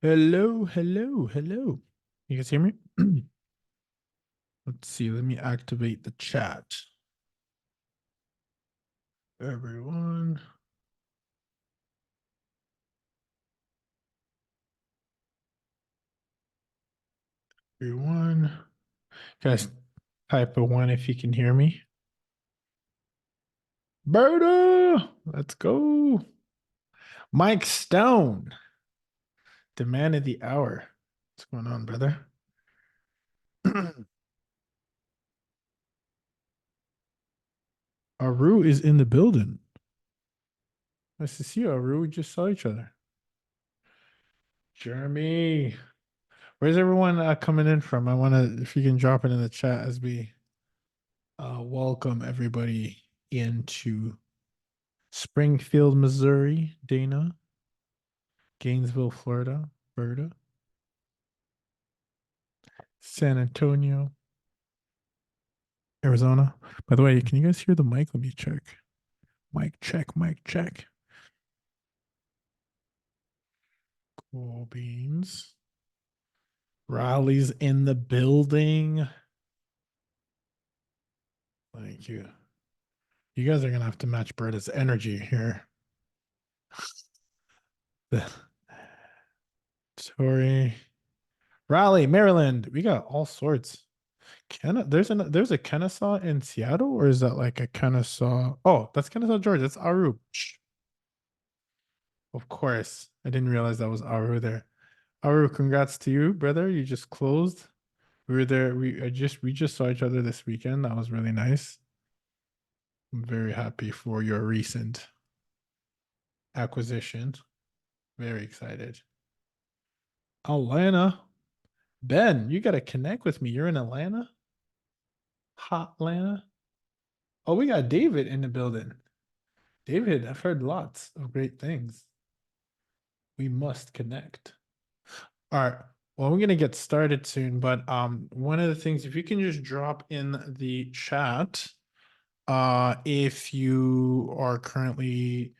Hello, hello, hello. You guys hear me? Let's see. Let me activate the chat. Everyone. Everyone. Guys, type a one if you can hear me. Berta! Let's go. Mike Stone. The man of the hour. What's going on, brother? Aru is in the building. Nice to see you, Aru. We just saw each other. Jeremy. Where's everyone coming in from? I want to, if you can drop it in the chat as we welcome everybody into Springfield, Missouri, Dana, Gainesville, Florida, Berta, San Antonio, Arizona. By the way, can you guys hear the mic? Let me check. Mic check, mic check. Cool beans. Raleigh's in the building. Thank you. You guys are gonna have to match Berta's energy here. Sorry. Raleigh, Maryland. We got all sorts. There's a Kennesaw in Seattle, or is that like a Kennesaw? Oh, that's Kennesaw, Georgia. That's Aru. Of course. I didn't realize that was Aru there. Aru, congrats to you, brother. You just closed. We were there. We just saw each other this weekend. That was really nice. I'm very happy for your recent acquisition. Very excited. Atlanta. Ben, you gotta connect with me. You're in Atlanta? Hot Atlanta. Oh, we got David in the building. David, I've heard lots of great things. We must connect. All right. Well, we're gonna get started soon, but one of the things, if you can just drop in the chat, if you are currently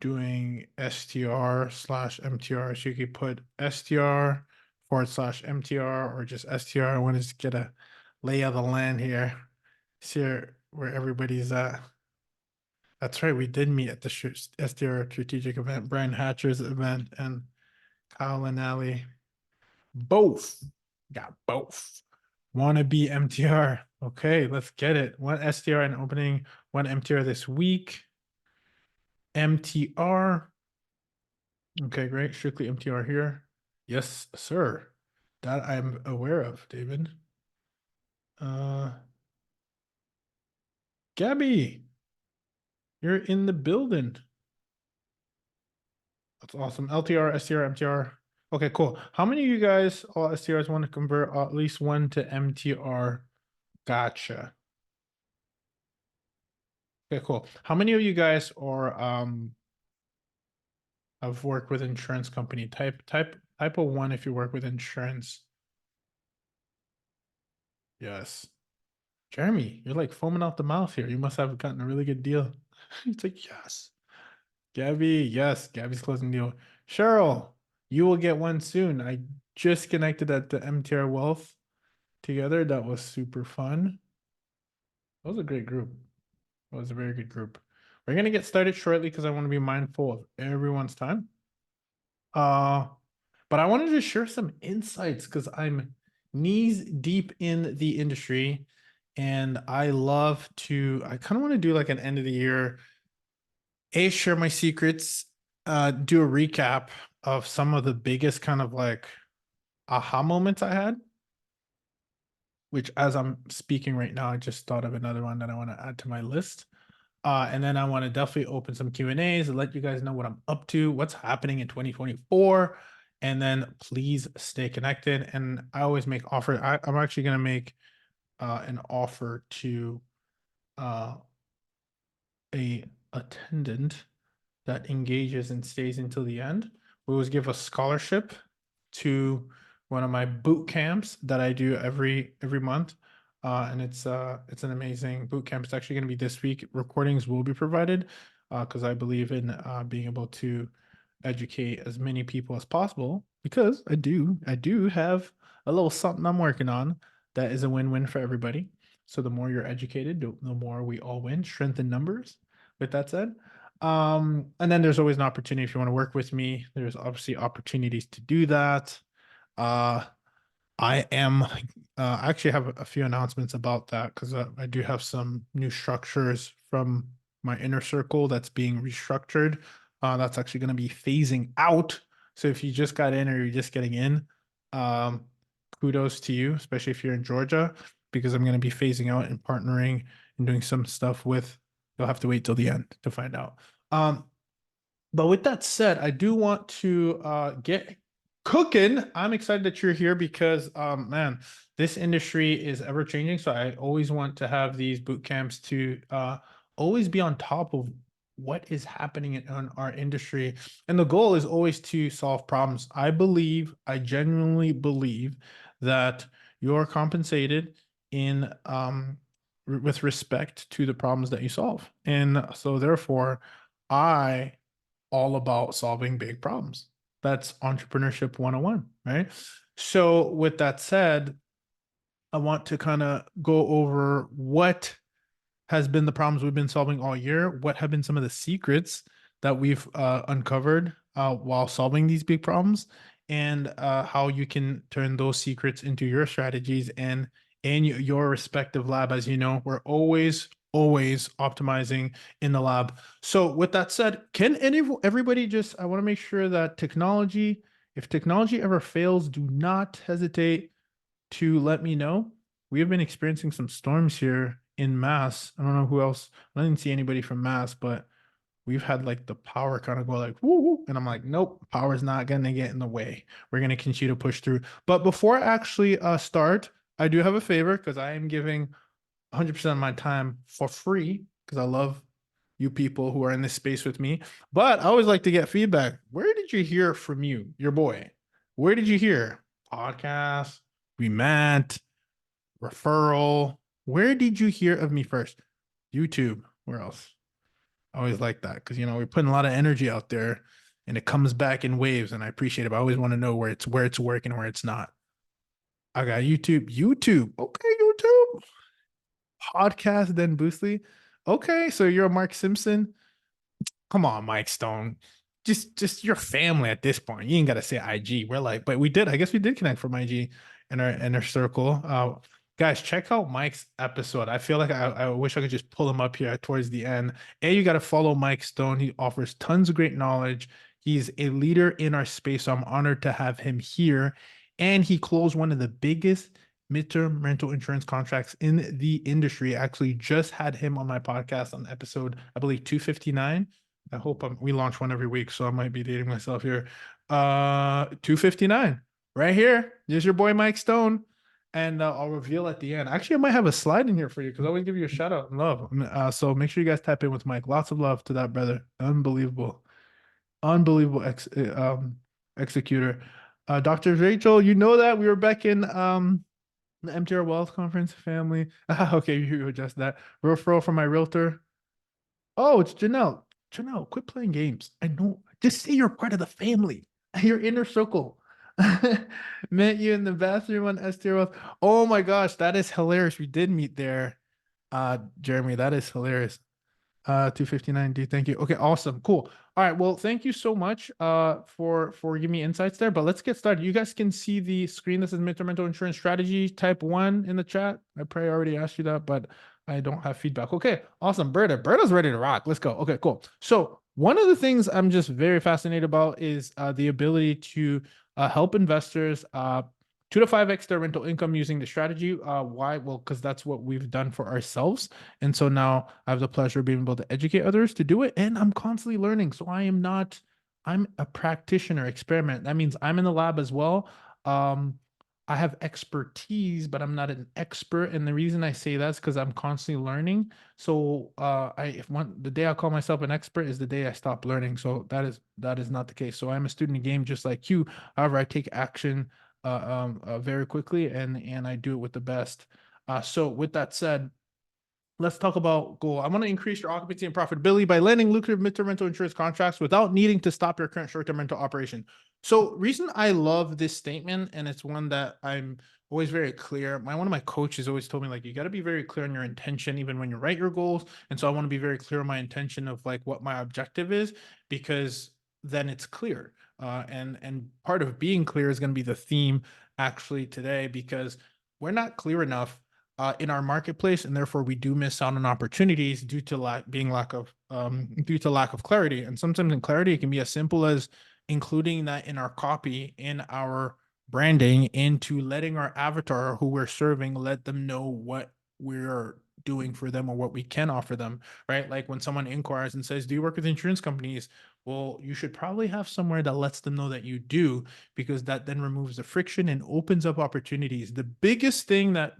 doing STR/MTR, so you could put STR/MTR or just STR. I want to just get a lay of the land here, see where everybody's at. That's right. We did meet at the STR strategic event, Brian Hatcher's event, and Kyle and Ali. Both. Got both. Wanna be MTR. Okay, let's get it. One STR and opening, one MTR this week. MTR. Okay, great. Strictly MTR here. Yes, sir. That I'm aware of, David. Gabby, you're in the building. That's awesome. LTR, STR, MTR. Okay, cool. How many of you guys, all STRs, want to convert at least one to MTR? Gotcha. Okay, cool. How many of you guys are have worked with insurance company? Type of one if you work with insurance. Yes. Jeremy, you're like foaming out the mouth here. You must have gotten a really good deal. It's like, yes. Gabby, yes, Gabby's closing deal. Cheryl, you will get one soon. I just connected at the MTR Wealth together. That was super fun. That was a great group. It was a very good group. We're gonna get started shortly because I want to be mindful of everyone's time. Uh, but I wanted to share some insights because I'm knees deep in the industry and I kind of want to do like an end of the year, share my secrets, do a recap of some of the biggest kind of like aha moments I had, which as I'm speaking right now, I just thought of another one that I want to add to my list. And then I want to definitely open some Q&As and let you guys know what I'm up to, what's happening in 2024. And then please stay connected. And I always make offers. I'm actually going to make an offer to a attendant that engages and stays until the end. We always give a scholarship to one of my boot camps that I do every month. And it's an amazing boot camp. It's actually going to be this week. Recordings will be provided because I believe in being able to educate as many people as possible because I do have a little something I'm working on that is a win-win for everybody. So the more you're educated, the more we all win. Strength in numbers. With that said, and then there's always an opportunity if you want to work with me. There's obviously opportunities to do that. Uh, I am I actually have a few announcements about that because I do have some new structures from my inner circle that's being restructured. That's actually going to be phasing out. So if you just got in or you're just getting in, um, kudos to you, especially if you're in Georgia, because I'm going to be phasing out and partnering and doing some stuff with. You'll have to wait till the end to find out. But with that said, I do want to get cooking. I'm excited that you're here because man, this industry is ever changing. So I always want to have these boot camps to always be on top of what is happening in our industry. And the goal is always to solve problems. I genuinely believe that you're compensated in with respect to the problems that you solve. And so therefore, I all about solving big problems. That's entrepreneurship 101, right? So, with that said, I want to kind of go over what has been the problems we've been solving all year. What have been some of the secrets that we've uncovered while solving these big problems, and how you can turn those secrets into your strategies and in your respective lab. As you know, we're always optimizing in the lab. So, with that said, can everybody just? I want to make sure that technology, if technology ever fails, do not hesitate to let me know. We have been experiencing some storms here in Mass. I don't know who else. I didn't see anybody from Mass, but we've had like the power kind of go like woo, woo, and I'm like, nope, power's not gonna get in the way. We're gonna continue to push through. But before I actually start, I do have a favor because I am giving 100% of my time for free because I love you people who are in this space with me. But I always like to get feedback. Where did you hear from your boy? Where did you hear? Podcast, we met, referral. Where did you hear of me first? YouTube. Where else? I always like that because we're putting a lot of energy out there and it comes back in waves and I appreciate it. But I always want to know where it's working, where it's not. I got YouTube. YouTube. Okay, YouTube. Podcast, then Boostly. Okay, so you're a Mark Simpson. Come on, Mike Stone. Just your family at this point. You ain't gotta say IG. We're like, but we did. I guess we did connect from IG in our inner circle. Guys, check out Mike's episode. I feel like I wish I could just pull him up here towards the end. And you got to follow Mike Stone. He offers tons of great knowledge. He's a leader in our space. So I'm honored to have him here. And he closed one of the biggest midterm rental insurance contracts in the industry. I actually just had him on my podcast on episode, I believe, 259. I hope we launch one every week, so I might be dating myself here. 259 right here. There's your boy Mike Stone, and I'll reveal at the end. Actually, I might have a slide in here for you because I always give you a shout out and love. So make sure you guys tap in with Mike. Lots of love to that brother. Unbelievable executor. Dr. Rachel, you know that we were back in the MTR Wealth Conference family. Okay, you adjust that. Referral from my realtor. Oh, it's Janelle. Janelle, quit playing games. I know. Just say you're part of the family. Your inner circle. Met you in the bathroom on STR. Oh my gosh, that is hilarious. We did meet there. Jeremy, that is hilarious. 259D. Thank you. Okay, awesome. Cool. All right. Well, thank you so much for giving me insights there. But let's get started. You guys can see the screen. This is midterm rental insurance strategy type 1 in the chat. I probably already asked you that, but I don't have feedback. Okay, awesome. Berta's ready to rock. Let's go. Okay, cool. So one of the things I'm just very fascinated about is the ability to help investors 2 to 5x their rental income using the strategy. Why? Well, because that's what we've done for ourselves. And so now I have the pleasure of being able to educate others to do it. And I'm constantly learning. So I'm a practitioner experiment. That means I'm in the lab as well. I have expertise, but I'm not an expert. And the reason I say that's because I'm constantly learning. So the day I call myself an expert is the day I stop learning. So that is not the case. So I'm a student in the game just like you. However, I take action very quickly and I do it with the best. So with that said, let's talk about goal. I want to increase your occupancy and profitability by landing lucrative midterm rental insurance contracts without needing to stop your current short-term rental operation. So, reason I love this statement, and it's one that I'm always very clear. One of my coaches always told me, like, you got to be very clear on your intention, even when you write your goals. And so I want to be very clear on my intention of like what my objective is, because then it's clear. And part of being clear is going to be the theme actually today, because we're not clear enough in our marketplace, and therefore we do miss out on opportunities due to lack of clarity. And sometimes in clarity, it can be as simple as including that in our copy, in our branding, into letting our avatar who we're serving, let them know what we're doing for them or what we can offer them, right? Like when someone inquires and says, do you work with insurance companies? Well, you should probably have somewhere that lets them know that you do, because that then removes the friction and opens up opportunities. The biggest thing that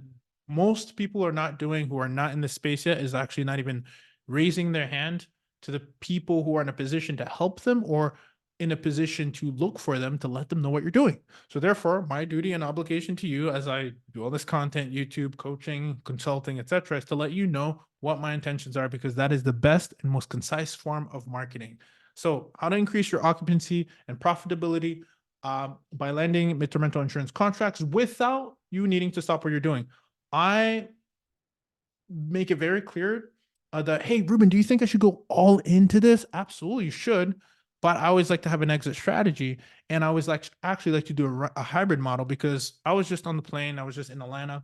most people are not doing, who are not in the space yet, is actually not even raising their hand to the people who are in a position to help them, or in a position to look for them, to let them know what you're doing. So therefore, my duty and obligation to you, as I do all this content, YouTube, coaching, consulting, etc., is to let you know what my intentions are, because that is the best and most concise form of marketing. So how to increase your occupancy and profitability by landing midterm rental insurance contracts without you needing to stop what you're doing. I make it very clear that, hey, Ruben, do you think I should go all into this? Absolutely, you should. But I always like to have an exit strategy. And I always actually like to do a hybrid model, because I was just on the plane. I was just in Atlanta.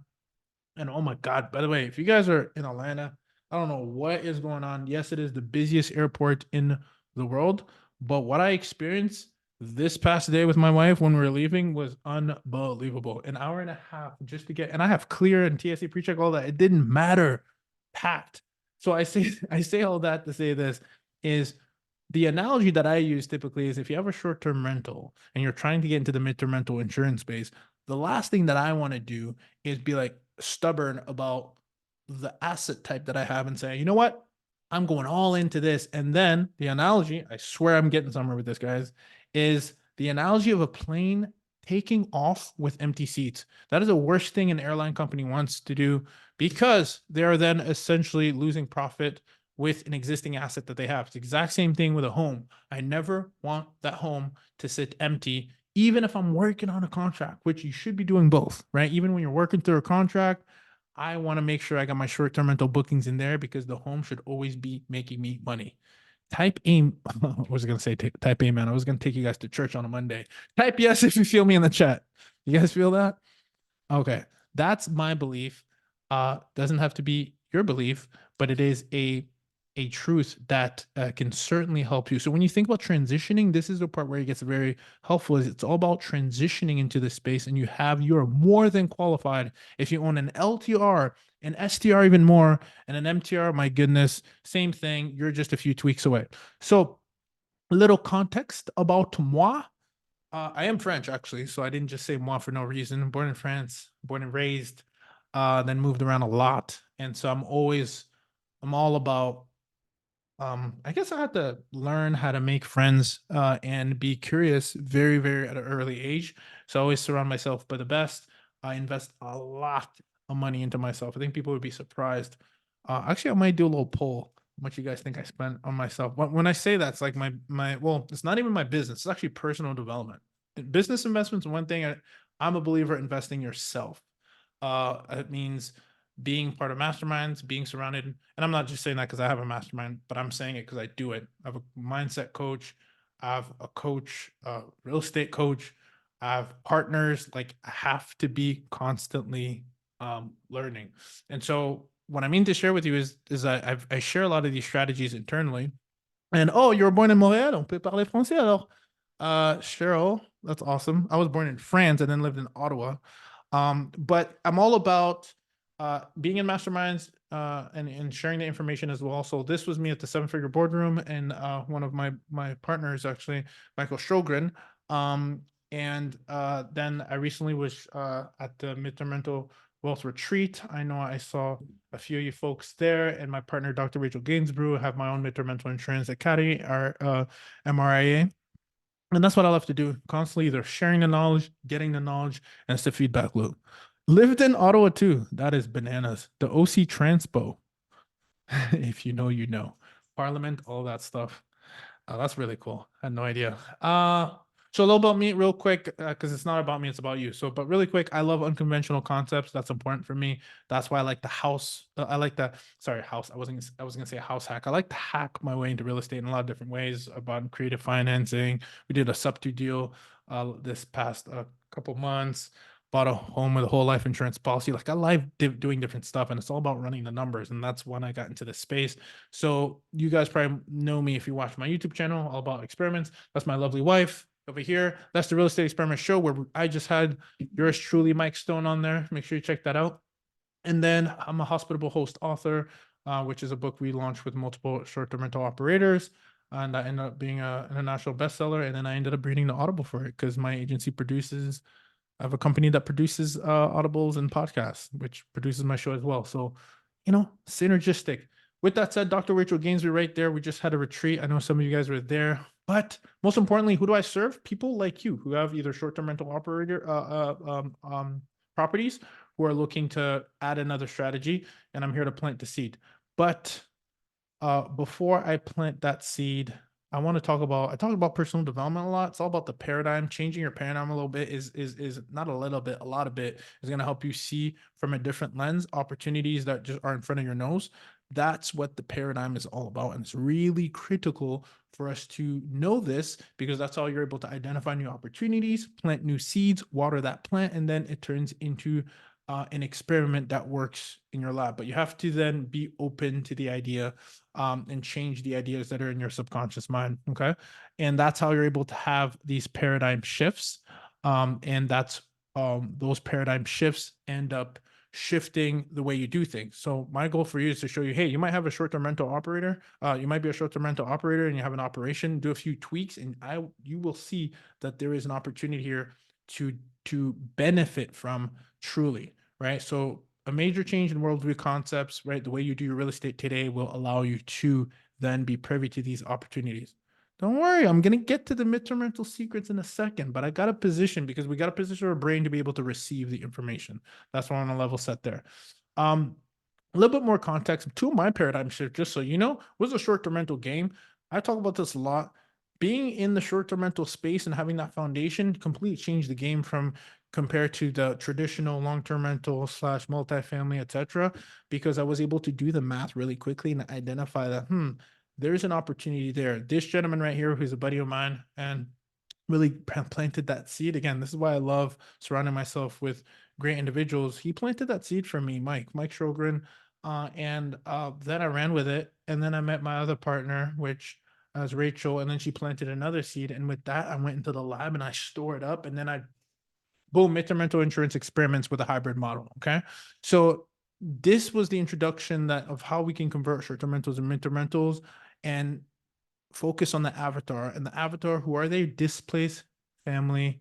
And oh my God, by the way, if you guys are in Atlanta, I don't know what is going on. Yes, it is the busiest airport in the world. But what I experienced this past day with my wife when we were leaving was unbelievable. An hour and a half just to get, and I have clear and TSA pre-check, all that. It didn't matter. Packed. So I say all that to say this is, the analogy that I use typically is, if you have a short-term rental and you're trying to get into the midterm rental insurance space, the last thing that I want to do is be like stubborn about the asset type that I have and say, you know what, I'm going all into this. And then the analogy, I swear I'm getting somewhere with this, guys, is the analogy of a plane taking off with empty seats. That is the worst thing an airline company wants to do, because they are then essentially losing profit with an existing asset that they have. It's the exact same thing with a home. I never want that home to sit empty, even if I'm working on a contract, which you should be doing both, right? Even when you're working through a contract, I want to make sure I got my short-term rental bookings in there, because the home should always be making me money. Type A. I was going to say type A, man. I was going to take you guys to church on a Monday. Type yes if you feel me in the chat. You guys feel that? Okay. That's my belief. Doesn't have to be your belief, but it is a truth that can certainly help you. So when you think about transitioning, this is the part where it gets very helpful. Is it's all about transitioning into this space, and you're more than qualified. If you own an LTR, an STR, even more, and an MTR, my goodness, same thing. You're just a few tweaks away. So a little context about moi. I am French, actually, so I didn't just say moi for no reason. I'm born in France, born and raised, then moved around a lot. And so I'm all about, I guess I had to learn how to make friends and be curious very, very at an early age. So I always surround myself by the best. I invest a lot of money into myself. I think people would be surprised. Actually, I might do a little poll. How much you guys think I spent on myself? When I say that, it's like well, it's not even my business. It's actually personal development. Business investments, one thing I'm a believer in investing yourself. It means being part of masterminds, being surrounded. And I'm not just saying that because I have a mastermind, but I'm saying it because I do it. I have a mindset coach. I have a coach, a real estate coach. I have partners. Like, I have to be constantly learning. And so what I mean to share with you is that I share a lot of these strategies internally. And oh, you were born in Montréal. On peut parler français alors. Cheryl, that's awesome. I was born in France and then lived in Ottawa. But I'm all about being in masterminds and sharing the information as well. So this was me at the Seven Figure Boardroom, and one of my partners, actually, Michael Sjogren. And then I recently was at the Midterm Rental Wealth Retreat. I know I saw a few of you folks there, and my partner, Dr. Rachel Gainsborough, have my own Midterm Rental Insurance Academy, our MRIA. And that's what I love to do, constantly either sharing the knowledge, getting the knowledge, and it's the feedback loop. Lived in Ottawa too. That is bananas. The OC Transpo. If you know, you know. Parliament, all that stuff. That's really cool. I had no idea. So a little about me, real quick, because it's not about me, it's about you. So, but really quick, I love unconventional concepts. That's important for me. That's why I like the house. I like the sorry house. I was gonna say house hack. I like to hack my way into real estate in a lot of different ways. About creative financing. We did a sub-to deal this past couple months. Bought a home with a whole life insurance policy. Like I like doing different stuff, and it's all about running the numbers. And that's when I got into this space. So you guys probably know me if you watch my YouTube channel, all about experiments. That's my lovely wife over here. That's the Real Estate Experiment Show where I just had yours truly, Mike Stone, on there. Make sure you check that out. And then I'm a hospitable host author, which is a book we launched with multiple short-term rental operators. And I ended up being an international bestseller. And then I ended up reading the Audible for it because my agency produces, I have a company that produces audibles and podcasts, which produces my show as well. So, synergistic. With that said, Dr. Rachel Gainsbury right there. We just had a retreat. I know some of you guys were there, but most importantly, who do I serve? People like you who have either short-term rental operator properties who are looking to add another strategy, and I'm here to plant the seed. But before I plant that seed, I talk about personal development a lot. It's all about the paradigm. Changing your paradigm a little bit is not a little bit, a lot of it is going to help you see from a different lens opportunities that just are in front of your nose. That's what the paradigm is all about. And it's really critical for us to know this because that's how you're able to identify new opportunities, plant new seeds, water that plant, and then it turns into an experiment that works in your lab. But you have to then be open to the idea and change the ideas that are in your subconscious mind. Okay. And that's how you're able to have these paradigm shifts. And that's those paradigm shifts end up shifting the way you do things. So my goal for you is to show you, hey, you might have a short-term rental operator. You might be a short-term rental operator and you have an operation, do a few tweaks, and you will see that there is an opportunity here to benefit from truly, right? So a major change in worldview concepts, right? The way you do your real estate today will allow you to then be privy to these opportunities. Don't worry, I'm going to get to the midterm rental secrets in a second, but I got a position because we got to position our brain to be able to receive the information. That's why I'm on a level set there. A little bit more context to my paradigm shift, just so you know, was a short-term rental game. I talk about this a lot. Being in the short-term rental space and having that foundation completely changed the game from compared to the traditional long-term rental slash multifamily, etc. Because I was able to do the math really quickly and identify that, there's an opportunity there. This gentleman right here, who's a buddy of mine, and really planted that seed. Again, this is why I love surrounding myself with great individuals. He planted that seed for me, Mike Sjogren. And then I ran with it. And then I met my other partner, which was Rachel. And then she planted another seed. And with that, I went into the lab and I stored up. And then boom, midterm rental insurance experiments with a hybrid model. Okay. So this was the introduction of how we can convert short-term rentals and midterm rentals. And focus on the avatar, and the avatar, who are they? Displaced family,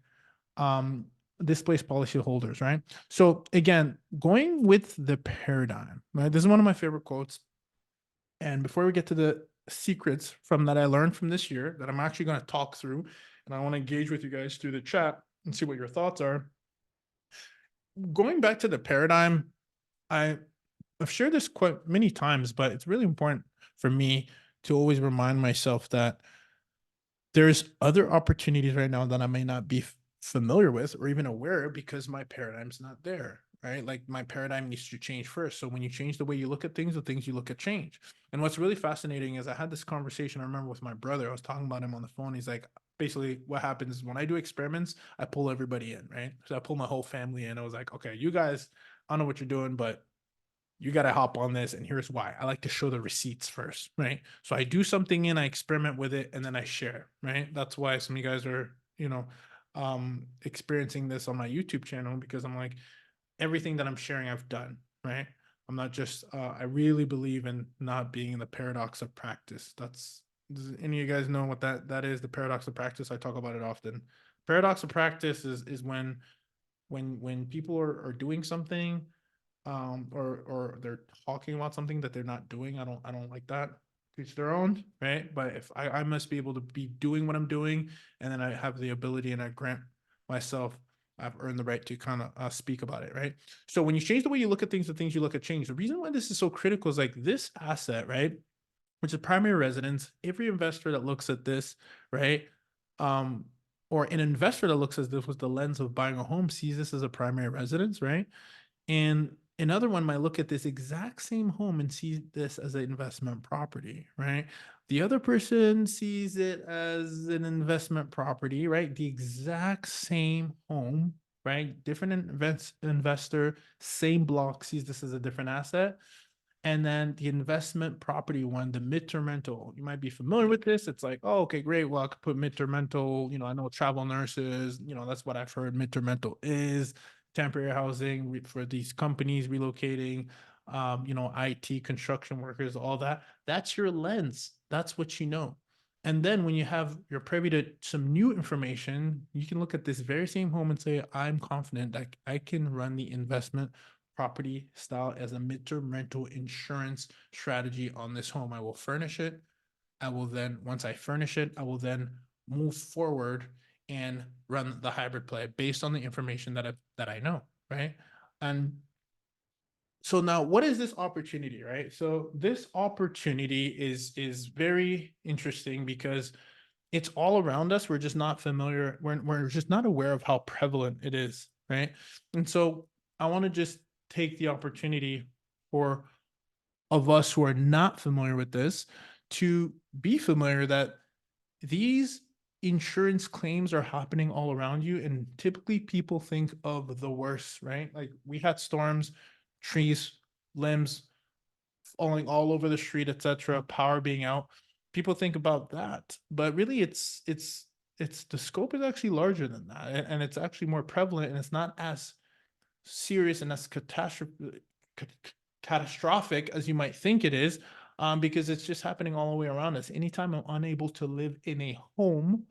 displaced policy holders, right? So again, going with the paradigm, right? This is one of my favorite quotes. And before we get to the secrets from that I learned from this year that I'm actually going to talk through, and I want to engage with you guys through the chat and see what your thoughts are. Going back to the paradigm, I've shared this quite many times, but it's really important for me to always remind myself that there's other opportunities right now that I may not be familiar with or even aware because my paradigm's not there, right? Like my paradigm needs to change first. So when you change the way you look at things, the things you look at change. And what's really fascinating is I had this conversation, I remember, with my brother. I was talking about him on the phone. He's like, basically what happens is when I do experiments, I pull everybody in, right? So I pull my whole family in. I was like, okay, you guys, I don't know what you're doing, but you got to hop on this, and here's why. I like to show the receipts first, right? So I do something and I experiment with it and then I share, right? That's why some of you guys are, experiencing this on my YouTube channel, because I'm like, everything that I'm sharing I've done, right? I'm not just I really believe in not being in the paradox of practice. Does any of you guys know what that is? The paradox of practice. I talk about it often. Paradox of practice is when people are doing something, or they're talking about something that they're not doing. I don't like that. Each their own, right? But if I must be able to be doing what I'm doing, and then I have the ability and I grant myself I've earned the right to kind of speak about it, right? So when you change the way you look at things, the things you look at change. The reason why this is so critical is like this asset, right? Which is primary residence. Every investor that looks at this, right? Um, or an investor that looks at this with the lens of buying a home sees this as a primary residence, right? And another one might look at this exact same home and see this as an investment property, right? The other person sees it as an investment property, right? The exact same home, right? Different investor, same block sees this as a different asset. And then the investment property one, the midterm rental, you might be familiar with this. It's like, oh, okay, great. Well, I could put midterm rental, I know travel nurses, that's what I've heard midterm rental is temporary housing for these companies relocating, IT construction workers, all that. That's your lens. That's what you know. And then when you're privy to some new information, you can look at this very same home and say, I'm confident that I can run the investment property style as a midterm rental insurance strategy on this home. I will furnish it. I will then, once I furnish it, I will then move forward and run the hybrid play based on the information that I know, right? And so now what is this opportunity, right? So this opportunity is very interesting because it's all around us. We're just not familiar. We're just not aware of how prevalent it is, right? And so I want to just take the opportunity for of us who are not familiar with this to be familiar that these insurance claims are happening all around you, and typically people think of the worst, right? Like we had storms, trees, limbs falling all over the street, etc., power being out. People think about that, but really it's the scope is actually larger than that, and it's actually more prevalent, and it's not as serious and as catastrophic as you might think it is, because it's just happening all the way around us. Anytime I'm unable to live in a home,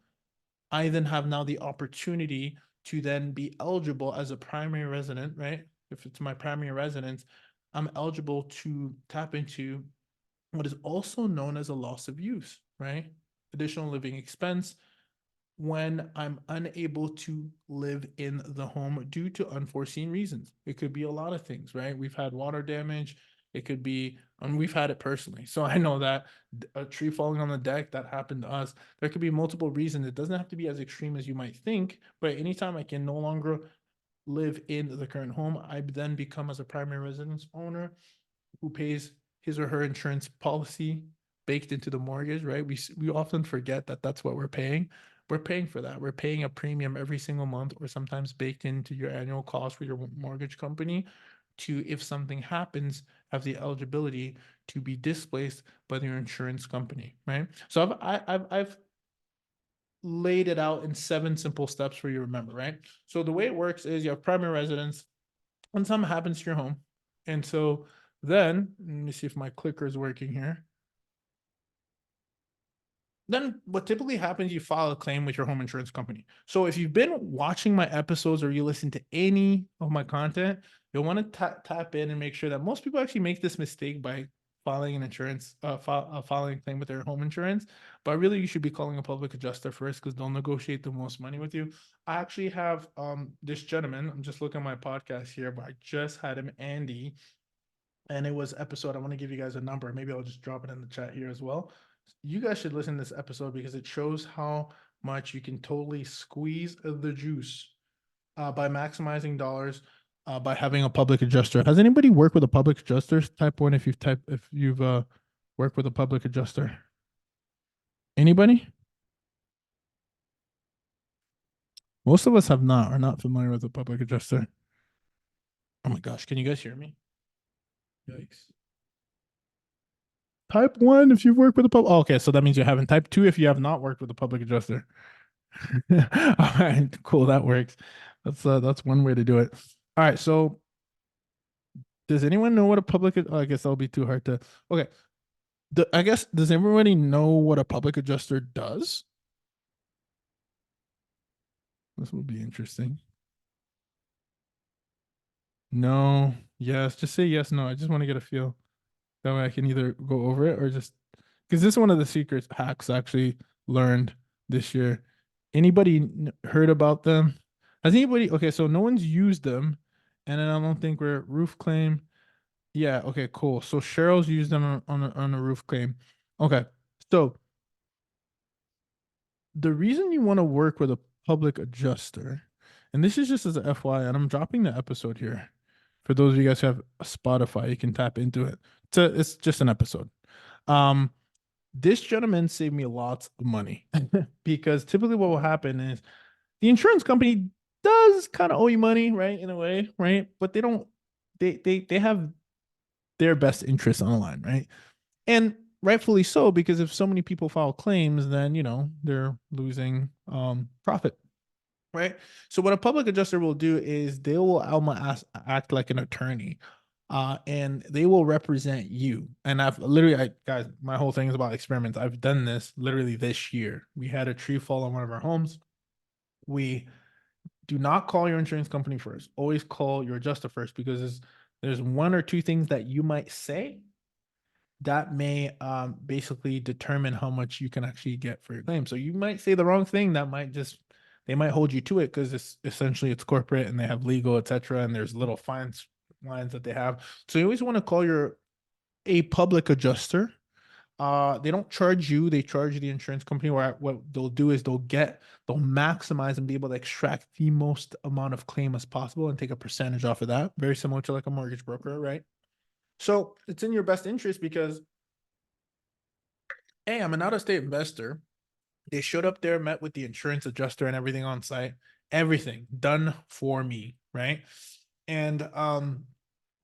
I then have now the opportunity to then be eligible as a primary resident, right? If it's my primary residence, I'm eligible to tap into what is also known as a loss of use, right? Additional living expense when I'm unable to live in the home due to unforeseen reasons. It could be a lot of things, right? We've had water damage. It could be, we've had it personally. So I know that a tree falling on the deck, that happened to us. There could be multiple reasons. It doesn't have to be as extreme as you might think, but anytime I can no longer live in the current home, I then become as a primary residence owner who pays his or her insurance policy baked into the mortgage, right? We often forget that that's what we're paying. We're paying for that. We're paying a premium every single month, or sometimes baked into your annual cost for your mortgage company to, if something happens, have the eligibility to be displaced by your insurance company, right? So I've laid it out in 7 simple steps for you to remember, right? So the way it works is you have primary residence, when something happens to your home, and so then let me see if my clicker is working here. Then what typically happens, you file a claim with your home insurance company. So if you've been watching my episodes or you listen to any of my content, you'll want to tap in and make sure that most people actually make this mistake by filing an insurance, filing a claim with their home insurance. But really, you should be calling a public adjuster first because they'll negotiate the most money with you. I actually have this gentleman. I'm just looking at my podcast here, but I just had him, Andy, and it was episode. I want to give you guys a number. Maybe I'll just drop it in the chat here as well. You guys should listen to this episode because it shows how much you can totally squeeze the juice by maximizing dollars by having a public adjuster. Has anybody worked with a public adjuster? Type one if you've worked with a public adjuster. Anybody? Most of us have not, are not familiar with a public adjuster. Oh my gosh, can you guys hear me? Yikes. Type one if you've worked with a public. Oh, okay, so that means you haven't. Type two if you have not worked with a public adjuster. All right, cool. That works. That's one way to do it. All right, so does anyone know what a public? Oh, I guess that'll be too hard to. Okay, I guess does everybody know what a public adjuster does? This will be interesting. No, yes, just say yes, no. I just want to get a feel. That way I can either go over it or just because this is one of the secret hacks I actually learned this year. Anybody heard about them? Has anybody? Okay, so no one's used them, and then I don't think we're roof claim. Yeah. Okay. Cool. So Cheryl's used them on a roof claim. Okay. So the reason you want to work with a public adjuster, and this is just as a FYI, and I'm dropping the episode here. For those of you guys who have a Spotify, you can tap into it. It's just an episode. Um, this gentleman saved me lots of money because typically what will happen is the insurance company does kind of owe you money, right? In a way, right? But they don't. They have their best interests on the line, right? And rightfully so, because if so many people file claims, then they're losing profit, right? So what a public adjuster will do is they will act like an attorney, and they will represent you. And I've literally, guys, my whole thing is about experiments. I've done this literally this year. We had a tree fall on one of our homes. We do not call your insurance company first. Always call your adjuster first, because there's one or two things that you might say that may basically determine how much you can actually get for your claim. So you might say the wrong thing that might just they might hold you to it, because it's corporate and they have legal, etc. And there's little fines lines that they have. So you always want to call a public adjuster. They don't charge you, they charge the insurance company. Where what they'll do is they'll maximize and be able to extract the most amount of claim as possible and take a percentage off of that. Very similar to like a mortgage broker, right? So it's in your best interest because, hey, I'm an out-of-state investor. They showed up there, met with the insurance adjuster and everything on site. Everything done for me, right? And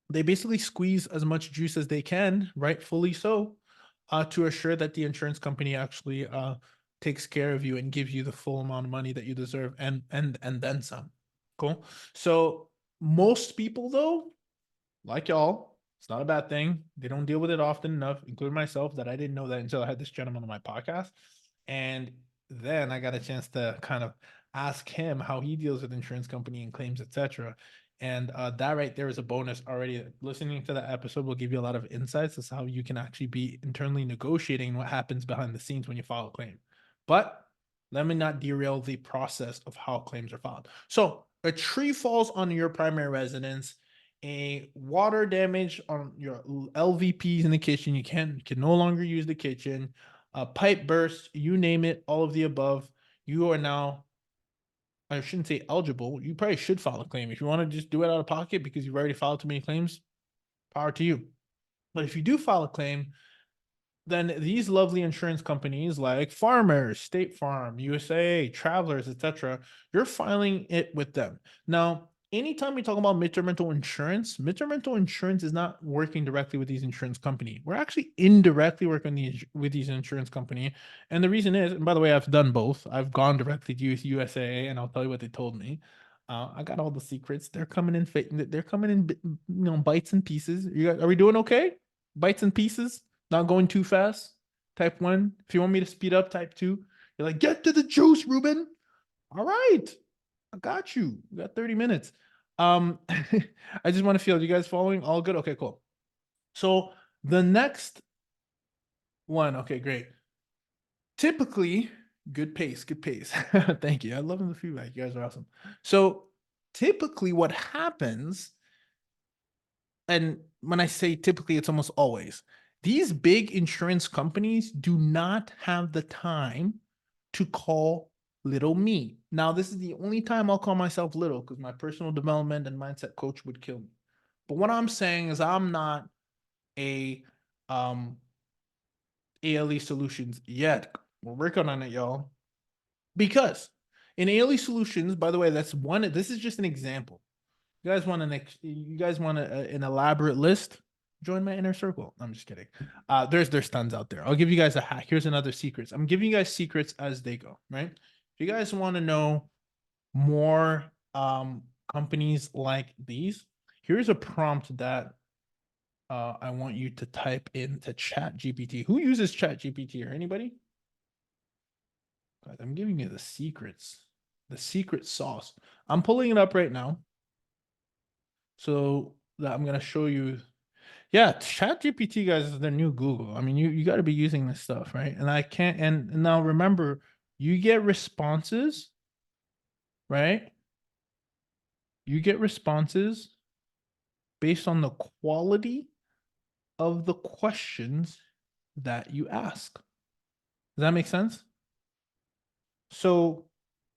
they basically squeeze as much juice as they can, rightfully so, to assure that the insurance company actually takes care of you and gives you the full amount of money that you deserve, and then some. Cool. So most people, though, like y'all, it's not a bad thing. They don't deal with it often enough, including myself, that I didn't know that until I had this gentleman on my podcast. And then I got a chance to kind of ask him how he deals with insurance company and claims, etc. And that right there is a bonus already. Listening to that episode will give you a lot of insights as to how you can actually be internally negotiating what happens behind the scenes when you file a claim. But let me not derail the process of how claims are filed. So a tree falls on your primary residence, a water damage on your LVPs in the kitchen. You can no longer use the kitchen. A pipe burst, you name it, all of the above. You are now, I shouldn't say eligible. You probably should file a claim. If you want to just do it out of pocket because you've already filed too many claims, power to you. But if you do file a claim, then these lovely insurance companies like Farmers, State Farm, USA, Travelers, etc., you're filing it with them. Now, anytime we talk about midterm rental insurance is not working directly with these insurance company. We're actually indirectly working with these insurance company. And the reason is, and by the way, I've done both. I've gone directly to USA, and I'll tell you what they told me. I got all the secrets. They're coming in, they're coming in, bites and pieces. Are we doing okay? Bites and pieces? Not going too fast. Type 1. If you want me to speed up, type 2. You're like, get to the juice, Ruben. All right. I got you. We got 30 minutes. I just want to feel, you guys following? All good? Okay, cool. So the next one, okay, great. Typically, good pace. Thank you. I love the feedback. You guys are awesome. So typically what happens, and when I say typically, it's almost always, these big insurance companies do not have the time to call little me. Now, this is the only time I'll call myself little, because my personal development and mindset coach would kill me. But what I'm saying is I'm not a ALE Solutions yet. We're working on it, y'all. Because in ALE Solutions, by the way, this is just an example. You guys want an elaborate list? Join my inner circle. I'm just kidding. There's tons out there. I'll give you guys a hack. Here's another secrets. I'm giving you guys secrets as they go, right? If you guys want to know more companies like these, here's a prompt that I want you to type into Chat GPT. Who uses Chat GPT? Or anybody? Guys, I'm giving you the secrets, the secret sauce. I'm pulling it up right now, so that I'm gonna show you. Yeah, Chat GPT, guys, is the new Google. I mean, you got to be using this stuff, right? And I can't. And now remember, you get responses, right? You get responses based on the quality of the questions that you ask. Does that make sense? So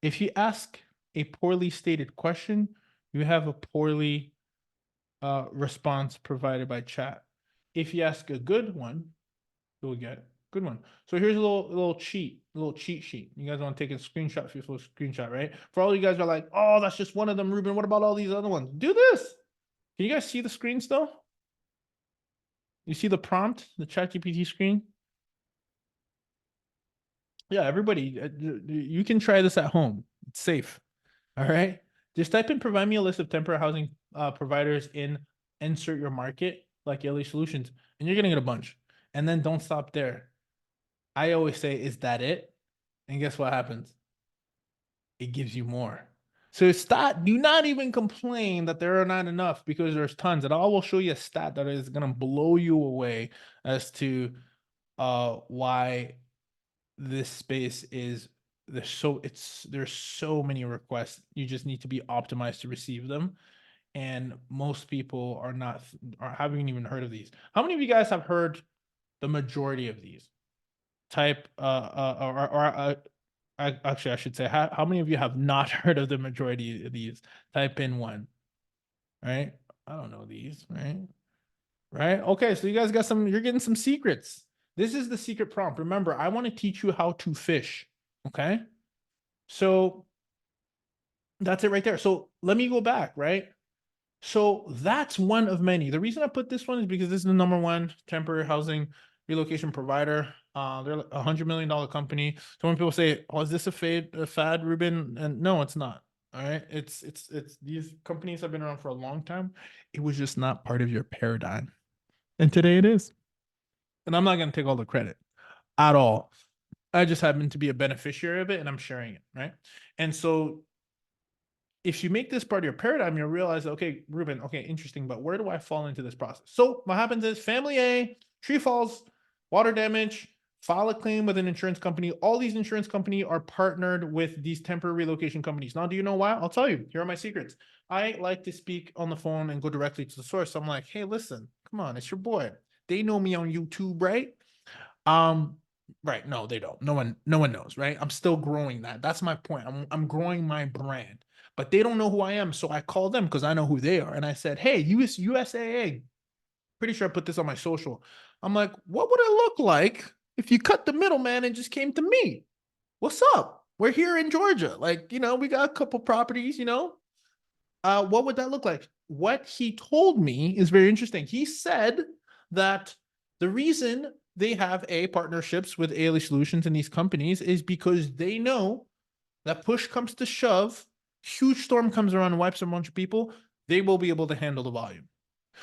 if you ask a poorly stated question, you have a poorly response provided by chat. If you ask a good one, you'll get a good one. So here's a little cheat sheet. You guys want to take a screenshot for your full screenshot, right? For all you guys are like, oh, that's just one of them, Ruben. What about all these other ones? Do this. Can you guys see the screen still? You see the prompt, the ChatGPT screen? Yeah, everybody, you can try this at home. It's safe. All right. Just type in provide me a list of temporary housing providers in insert your market, like LA Solutions, and you're going to get a bunch. And then don't stop there. I always say, is that it? And guess what happens? It gives you more. So do not even complain that there are not enough because there's tons. And I will show you a stat that is going to blow you away as to why this space is there's so many requests. You just need to be optimized to receive them. And most people haven't even heard of these. How many of you guys have heard the majority of these? Type actually I should say how many of you have not heard of the majority of these? Type in one. Right? I don't know these, right? Right? Okay, so you guys got you're getting some secrets. This is the secret prompt. Remember, I want to teach you how to fish. Okay. So that's it right there. So let me go back, right? So that's one of many. The reason I put this one is because this is the #1 temporary housing relocation provider. They're a $100 million company. So when people say, "Oh, is this a fad, Ruben?" And no, it's not. All right, it's these companies have been around for a long time. It was just not part of your paradigm, and today it is. And I'm not going to take all the credit at all. I just happen to be a beneficiary of it and I'm sharing it, right? And so if you make this part of your paradigm, you'll realize, okay, Ruben, okay, interesting, but where do I fall into this process? So what happens is family A, tree falls, water damage, file a claim with an insurance company. All these insurance companies are partnered with these temporary relocation companies. Now, do you know why? I'll tell you. Here are my secrets. I like to speak on the phone and go directly to the source. So I'm like, hey, listen, come on, it's your boy. They know me on YouTube, right? Right. No, they don't. No one knows, right? I'm still growing that. That's my point. I'm growing my brand, but they don't know who I am. So I call them because I know who they are. And I said, hey, USAA, pretty sure I put this on my social. I'm like, what would it look like if you cut the middleman and just came to me? What's up? We're here in Georgia. Like, we got a couple properties, what would that look like? What he told me is very interesting. He said that the reason they have partnerships with ALE Solutions and these companies is because they know that push comes to shove, huge storm comes around and wipes a bunch of people, they will be able to handle the volume.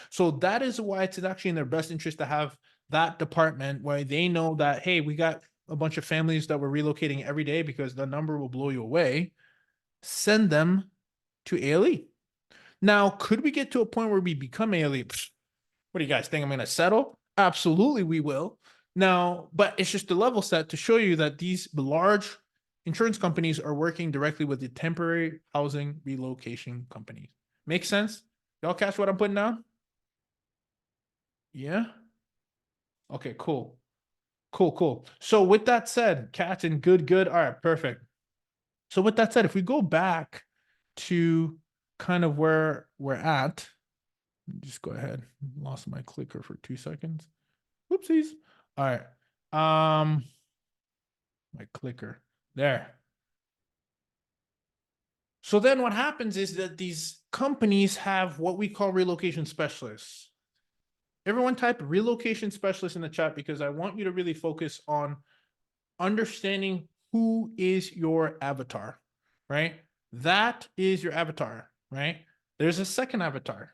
So that is why it's actually in their best interest to have that department where they know that, hey, we got a bunch of families that we're relocating every day because the number will blow you away. Send them to ALE. Now, could we get to a point where we become alien? What do you guys think? I'm going to settle? Absolutely, we will. Now, but it's just a level set to show you that these large insurance companies are working directly with the temporary housing relocation companies. Make sense? Y'all catch what I'm putting down? Yeah? Okay, cool. Cool. So with that said, cats and good. All right, perfect. So with that said, if we go back to kind of where we're at, just go ahead. Lost my clicker for 2 seconds. Whoopsies. All right. My clicker there. So then what happens is that these companies have what we call relocation specialists. Everyone type relocation specialist in the chat because I want you to really focus on understanding who is your avatar, right? That is your avatar, right? There's a second avatar,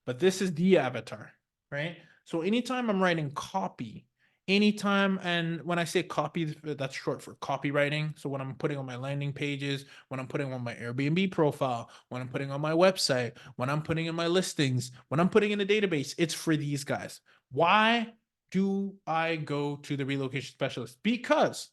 but this is the avatar, right? So anytime I'm writing copy, and when I say copy, that's short for copywriting. So when I'm putting on my landing pages, when I'm putting on my Airbnb profile, when I'm putting on my website, when I'm putting in my listings, when I'm putting in a database, it's for these guys. Why do I go to the relocation specialist? Because,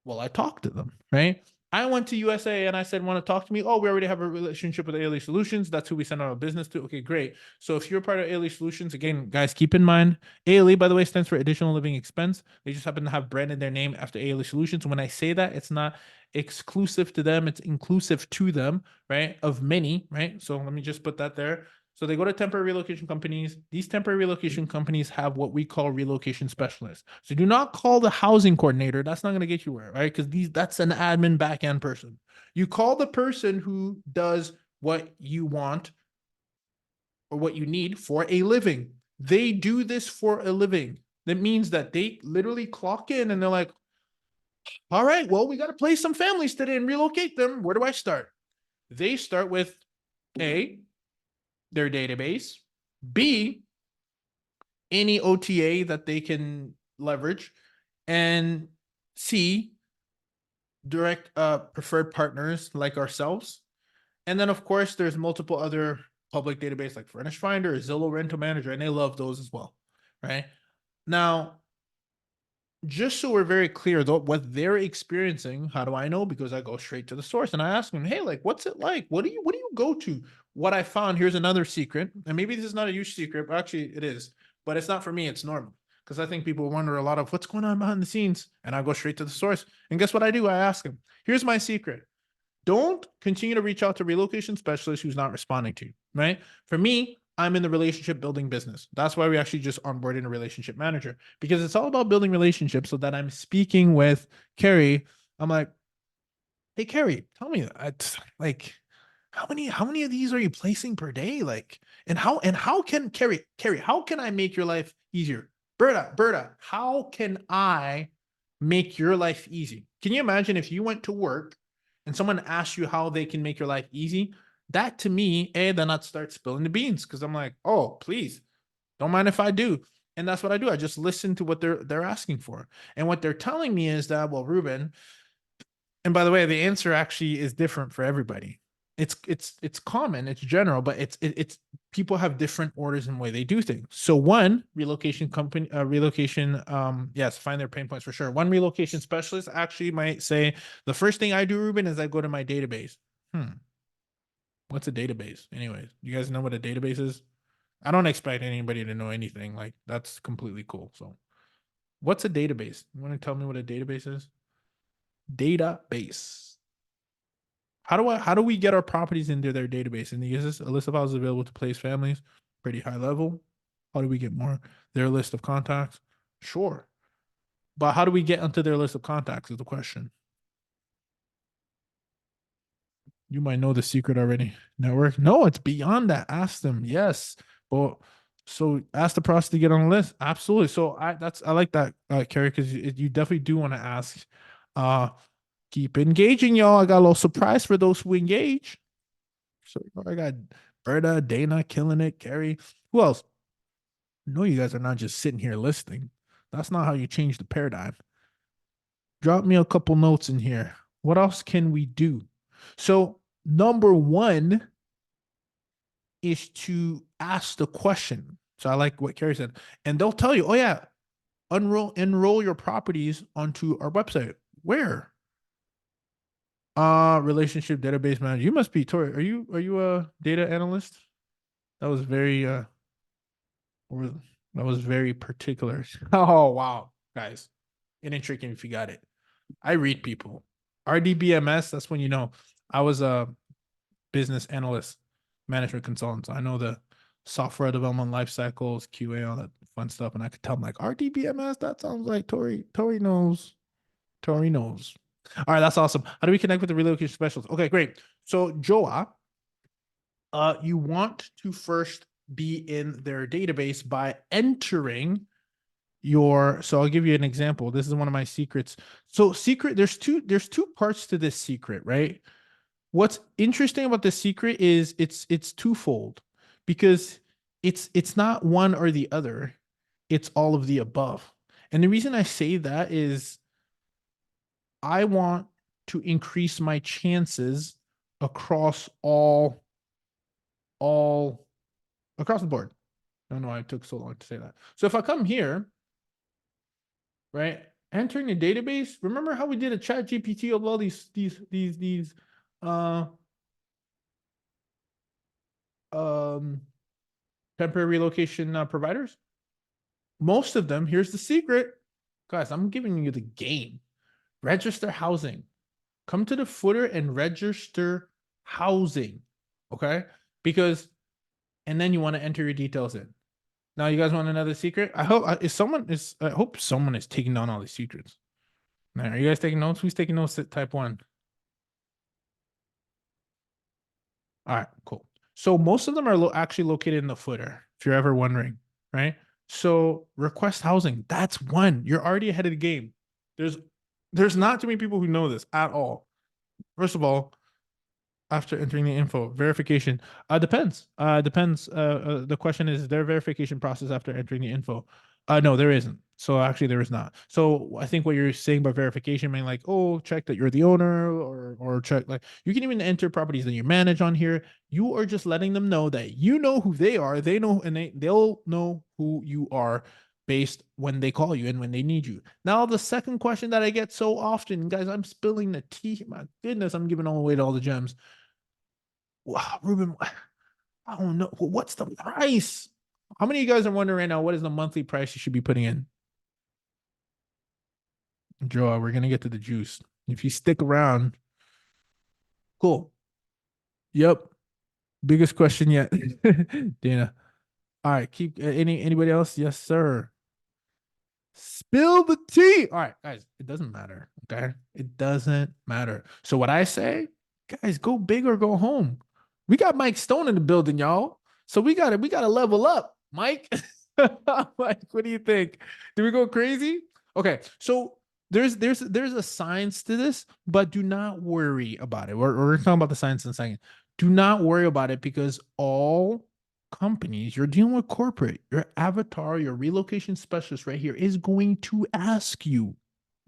well, I talk to them, right? I went to USA and I said, want to talk to me? Oh, we already have a relationship with ALE Solutions. That's who we send our business to. Okay, great. So if you're part of ALE Solutions, again, guys, keep in mind, ALE, by the way, stands for Additional Living Expense. They just happen to have branded their name after ALE Solutions. When I say that, it's not exclusive to them. It's inclusive to them, right? Of many, right? So let me just put that there. So they go to temporary relocation companies. These temporary relocation companies have what we call relocation specialists. So do not call the housing coordinator. That's not going to get you where, right? Because that's an admin backend person. You call the person who does what you want or what you need for a living. They do this for a living. That means that they literally clock in and they're like, all right, well, we got to place some families today and relocate them. Where do I start? They start with A, their database, B, any OTA that they can leverage, and C, direct preferred partners like ourselves. And then, of course, there's multiple other public database like Furnish Finder, Zillow Rental Manager, and they love those as well, right? Now, just so we're very clear, though, what they're experiencing, how do I know? Because I go straight to the source and I ask them, hey, like, what's it like? What do you go to? What I found, here's another secret, and maybe this is not a huge secret, but actually it is, but it's not for me, it's normal. Because I think people wonder a lot of what's going on behind the scenes, and I go straight to the source. And guess what I do? I ask them, here's my secret. Don't continue to reach out to relocation specialists who's not responding to you, right? For me, I'm in the relationship building business. That's why we actually just onboarded a relationship manager, because it's all about building relationships so that I'm speaking with Carrie. I'm like, hey, Carrie, tell me, like, how many of these are you placing per day? Like, and how can Carrie, how can I make your life easier? Berta, how can I make your life easy? Can you imagine if you went to work and someone asked you how they can make your life easy? That to me, then I'd start spilling the beans because I'm like, oh, please, don't mind if I do. And that's what I do. I just listen to what they're asking for. And what they're telling me is that, well, Ruben, and by the way, the answer actually is different for everybody. It's common, it's general, but it's people have different orders and way they do things. So one relocation company, relocation, yes, find their pain points for sure. One relocation specialist actually might say, the first thing I do, Ruben, is I go to my database. What's a database? Anyways, you guys know what a database is? I don't expect anybody to know anything. Like, that's completely cool. So what's a database? You want to tell me what a database is? Database. How do we get our properties into their database? And is this a list of houses available to place families? Pretty high level. How do we get more? Their list of contacts? Sure. But how do we get onto their list of contacts is the question. You might know the secret already. Network? No, it's beyond that. Ask them. Yes. Well, so ask the process to get on the list. Absolutely. So I like that, Carrie, because you definitely do want to ask. Keep engaging, y'all. I got a little surprise for those who engage. So I got Berta, Dana killing it, Carrie. Who else? No, you guys are not just sitting here listening. That's not how you change the paradigm. Drop me a couple notes in here. What else can we do? So, number one is to ask the question. So I like what Carrie said. And they'll tell you, oh yeah, enroll your properties onto our website. Where? Relationship database manager. You must be Tori. Are you a data analyst? That was very that was very particular. Oh wow, guys. It ain't tricking if you got it. I read people. RDBMS, that's when you know I was a business analyst, management consultant. So I know the software development life cycles, QA, all that fun stuff. And I could tell them like RDBMS, that sounds like Tori knows. Tori knows. All right, that's awesome. How do we connect with the relocation specialist? Okay, great. So Joa, you want to first be in their database by entering your, so I'll give you an example. This is one of my secrets. So there's two parts to this secret, right? What's interesting about this secret is it's twofold, because it's not one or the other. It's all of the above. And the reason I say that is I want to increase my chances across all across the board. I don't know why it took so long to say that. So if I come here, right, entering the database. Remember how we did a chat GPT of all these uh um temporary relocation providers? Most of them, here's the secret. Guys, I'm giving you the game. Register housing. Come to the footer and register housing. Okay? Because, and then you want to enter your details in. Now, you guys want another secret? I hope I hope someone is taking down all these secrets. Now, are you guys taking notes? Who's taking notes at type 1? All right, cool. So most of them are actually located in the footer, if you're ever wondering, right? So request housing, that's one. You're already ahead of the game. There's not too many people who know this at all. First of all, after entering the info, verification depends. The question is their verification process after entering the info. No, there isn't. So actually, there is not. So I think what you're saying by verification, meaning like, oh, check that you're the owner, or check like you can even enter properties that you manage on here. You are just letting them know that you know who they are. They know, and they'll know who you are based when they call you and when they need you. Now, the second question that I get so often, guys, I'm spilling the tea. My goodness, I'm giving all away to all the gems. Wow, Ruben, I don't know. What's the price? How many of you guys are wondering right now, what is the monthly price you should be putting in? Joe, we're going to get to the juice. If you stick around, cool. Yep. Biggest question yet. Dana. All right. Keep anybody else? Yes, sir. Spill the tea. All right, guys, it doesn't matter. Okay. It doesn't matter. So what I say, guys, go big or go home. We got Mike Stone in the building, y'all. So we gotta level up, Mike. Mike, what do you think? Do we go crazy? Okay, so there's a science to this, but do not worry about it. We're talking about the science in a second. Do not worry about it because all companies, you're dealing with corporate, your avatar, your relocation specialist right here is going to ask you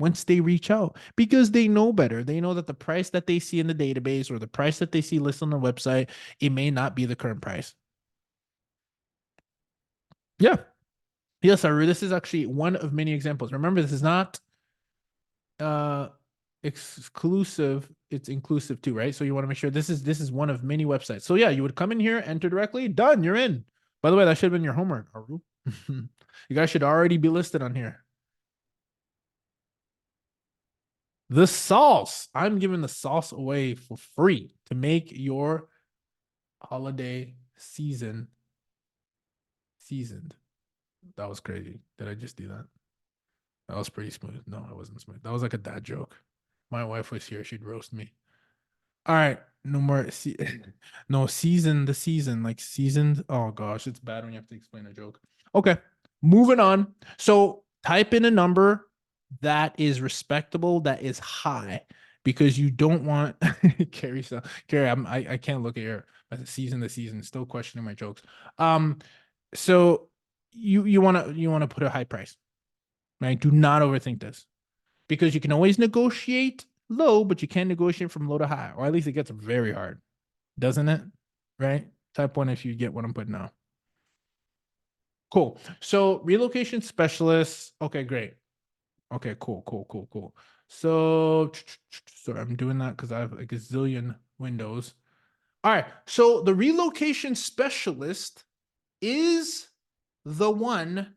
once they reach out because they know better. They know that the price that they see in the database or the price that they see listed on the website, it may not be the current price. Yeah. Yes, Aru, this is actually one of many examples. Remember, this is not exclusive, it's inclusive too, right? So you want to make sure this is one of many websites. So yeah, you would come in here, enter directly, done, you're in. By the way, that should have been your homework, Aru. You guys should already be listed on here. The sauce. I'm giving the sauce away for free to make your holiday season seasoned. That was crazy. Did I just do that? That was pretty smooth. No, it wasn't smooth. That was like a dad joke. My wife was here, she'd roast me. All right, no more. No, season the season, like seasoned. Oh gosh, it's bad when you have to explain a joke. Okay, moving on. So type in a number that is respectable, that is high, because you don't want Carrie. So Carrie, I can't look at your season the season. Still questioning my jokes. So you want to put a high price, right? Do not overthink this because you can always negotiate low, but you can't negotiate from low to high, or at least it gets very hard, doesn't it? Right? Type 1 if you get what I'm putting out. Cool. So relocation specialists. Okay, great. Okay, cool. So sorry, I'm doing that because I have a gazillion windows. All right. So the relocation specialist is the one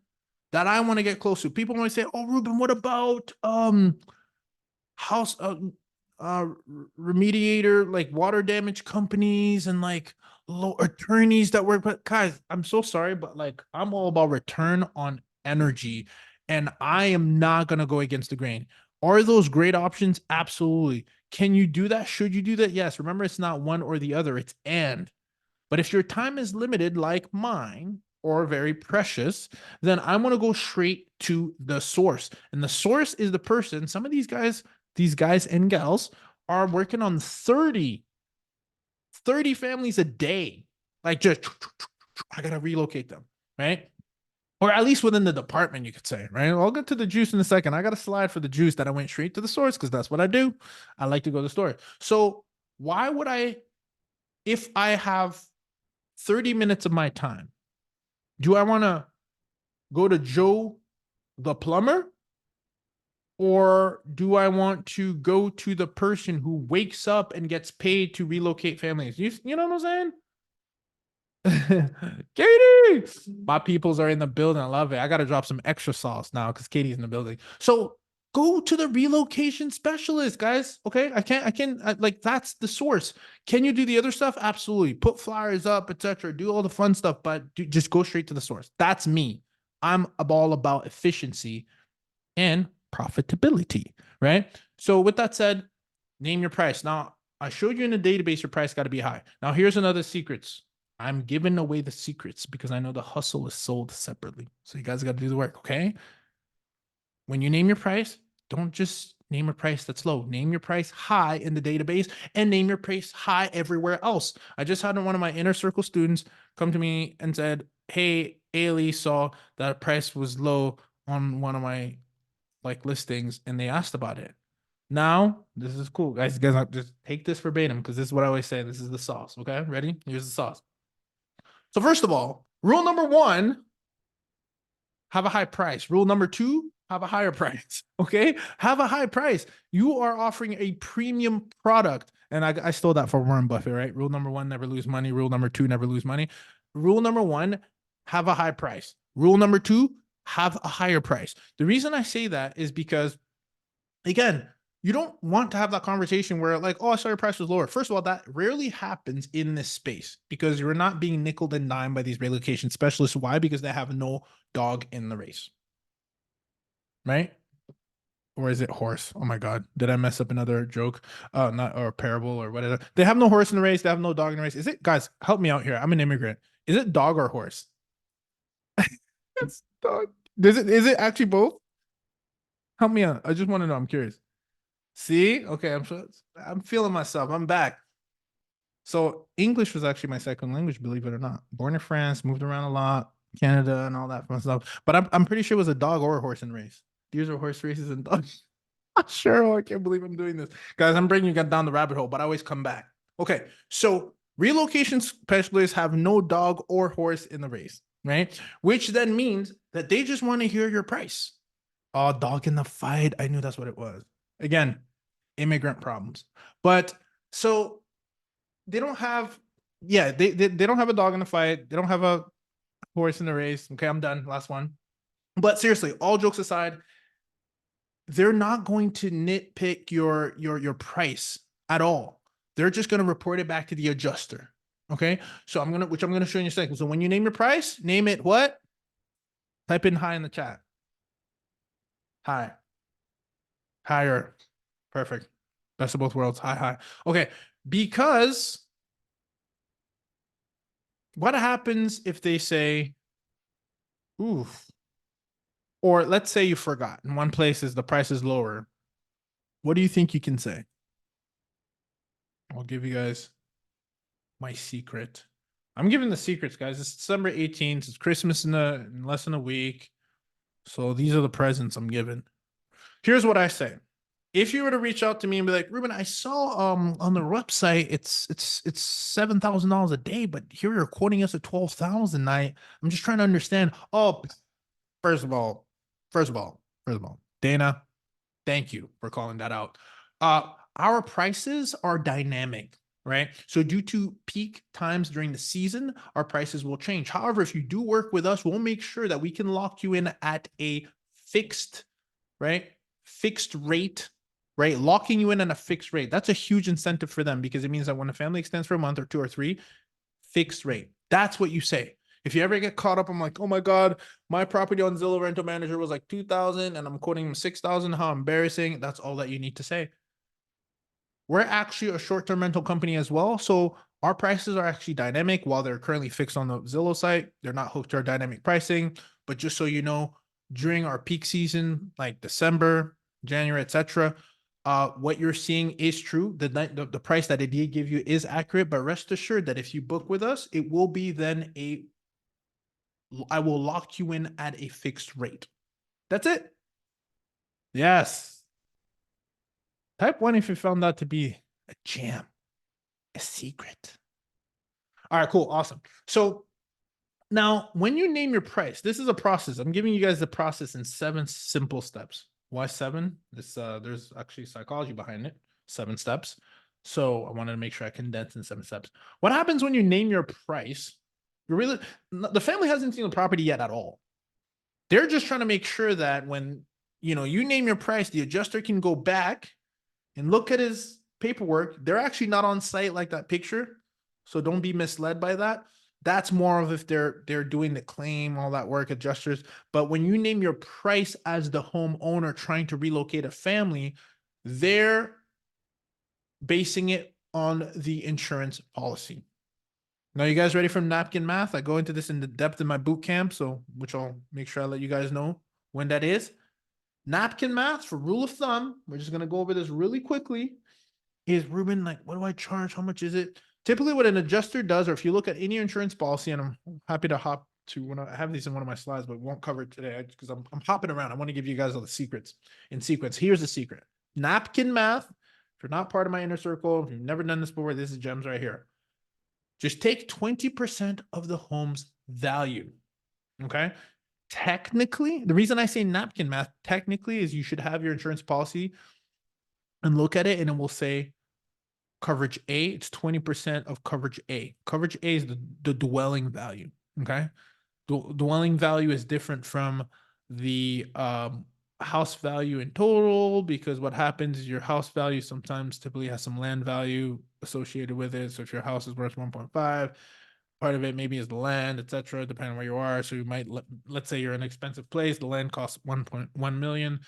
that I want to get close to. People might say, "Oh, Ruben, what about house remediator, like water damage companies and like low attorneys that work?" But guys, I'm so sorry, but like I'm all about return on energy, and I am not gonna go against the grain. Are those great options? Absolutely. Can you do that? Should you do that? Yes. Remember, it's not one or the other, it's and. But if your time is limited, like mine, or very precious, then I'm going to go straight to the source. And the source is the person. Some of these guys and gals are working on 30 families a day. Like just, I got to relocate them, right? Or at least within the department, you could say, right? I'll get to the juice in a second. I got a slide for the juice that I went straight to the source because that's what I do. I like to go to the store. So why would if I have 30 minutes of my time, do I want to go to Joe the plumber Or do I want to go to the person who wakes up and gets paid to relocate families? You know what I'm saying? Katie, my peoples are in the building. I love it. I got to drop some extra sauce now because Katie's in the building. So go to the relocation specialist, guys. Okay, like that's the source. Can you do the other stuff? Absolutely. Put flyers up, etc. Do all the fun stuff, but just go straight to the source. That's me. I'm all about efficiency and profitability, right? So with that said, name your price. Now, I showed you in the database your price got to be high. Now, here's another secrets. I'm giving away the secrets because I know the hustle is sold separately. So you guys got to do the work, okay? When you name your price, don't just name a price that's low. Name your price high in the database and name your price high everywhere else. I just had one of my inner circle students come to me and said, "Hey, Ailey saw that price was low on one of my like listings and they asked about it." Now, this is cool. Guys, just take this verbatim because this is what I always say. This is the sauce. Okay, ready? Here's the sauce. So, first of all, rule number one, have a high price. Rule number two, have a higher price. Okay, have a high price. You are offering a premium product. And I stole that from Warren Buffett, right? Rule number one, never lose money. Rule number two, never lose money. Rule number one, have a high price. Rule number two, have a higher price. The reason I say that is because, again, you don't want to have that conversation where like, oh, I saw your price was lower. First of all, that rarely happens in this space because you're not being nickel and dime by these relocation specialists. Why? Because they have no dog in the race, right? Or is it horse? Oh my God. Did I mess up another joke? Not or parable or whatever. They have no horse in the race. They have no dog in the race. Is it, guys, help me out here. I'm an immigrant. Is it dog or horse? It's dog. Is it actually both? Help me out. I just want to know. I'm curious. See? Okay, I'm feeling myself. I'm back. So English was actually my second language, believe it or not. Born in France, moved around a lot, Canada and all that fun stuff. But I'm pretty sure it was a dog or a horse in race. These are horse races and dogs. Sure, I can't believe I'm doing this. Guys, I'm bringing you down the rabbit hole, but I always come back. Okay, so relocation specialists have no dog or horse in the race, right? Which then means that they just want to hear your price. Oh, dog in the fight. I knew that's what it was. Again, immigrant problems. But so they don't have, yeah, they don't have a dog in the fight. They don't have a horse in the race. Okay, I'm done. Last one. But seriously, all jokes aside, they're not going to nitpick your price at all. They're just going to report it back to the adjuster. Okay, so I'm gonna show you in a second. So when you name your price, name it what? Type in high in the chat. High, higher, perfect. Best of both worlds. High, high. Okay, because what happens if they say, oof, or let's say you forgot in one place is the price is lower. What do you think you can say? I'll give you guys my secret. I'm giving the secrets, guys. It's December 18th. It's Christmas in less than a week. So these are the presents I'm giving. Here's what I say. If you were to reach out to me and be like, Ruben, I saw on the website it's $7,000 a day, but here you're quoting us at 12,000. I'm just trying to understand. Oh, first of all, Dana, thank you for calling that out. Our prices are dynamic, right? So due to peak times during the season, our prices will change. However, if you do work with us, we'll make sure that we can lock you in at a fixed, right? Fixed rate, right? Locking you in on a fixed rate. That's a huge incentive for them because it means that when a family extends for a month or two or three, fixed rate. That's what you say. If you ever get caught up, I'm like, oh my God, my property on Zillow Rental Manager was like 2,000 and I'm quoting them 6,000. How embarrassing. That's all that you need to say. We're actually a short-term rental company as well. So our prices are actually dynamic while they're currently fixed on the Zillow site. They're not hooked to our dynamic pricing. But just so you know, during our peak season, like December, January, etc., what you're seeing is true. The price that I did give you is accurate, but rest assured that if you book with us, it will be then I will lock you in at a fixed rate. That's it. Yes. Type 1 if you found that to be a jam, a secret. All right, cool. Awesome. So now when you name your price, this is a process. I'm giving you guys the process in 7 simple steps. Why 7? This there's actually psychology behind it. 7 steps. So I wanted to make sure I condense in 7 steps. What happens when you name your price? You're really the family hasn't seen the property yet at all. They're just trying to make sure that when you name your price, the adjuster can go back and look at his paperwork. They're actually not on site like that picture, so don't be misled by that. That's more of if they're doing the claim, all that work, adjusters. But when you name your price as the homeowner trying to relocate a family, they're basing it on the insurance policy. Now, you guys ready for napkin math? I go into this in the depth in my boot camp, so which I'll make sure I let you guys know when that is. Napkin math for rule of thumb. We're just gonna go over this really quickly. Is Ruben like, what do I charge? How much is it? Typically, what an adjuster does, or if you look at any insurance policy, and I'm happy to hop to when I have these in one of my slides, but won't cover it today because I'm hopping around. I want to give you guys all the secrets in sequence. Here's the secret: napkin math. If you're not part of my inner circle, if you've never done this before, this is gems right here. Just take 20% of the home's value. Okay. Technically, the reason I say napkin math technically is you should have your insurance policy and look at it, and it will say coverage A. It's 20% of coverage A. Coverage A is the dwelling value. Okay. Dwelling value is different from the house value in total, because what happens is your house value sometimes typically has some land value associated with it. So if your house is worth 1.5, part of it maybe is the land, etc., depending on where you are. So you might let's say you're in an expensive place, the land costs 1.1 million,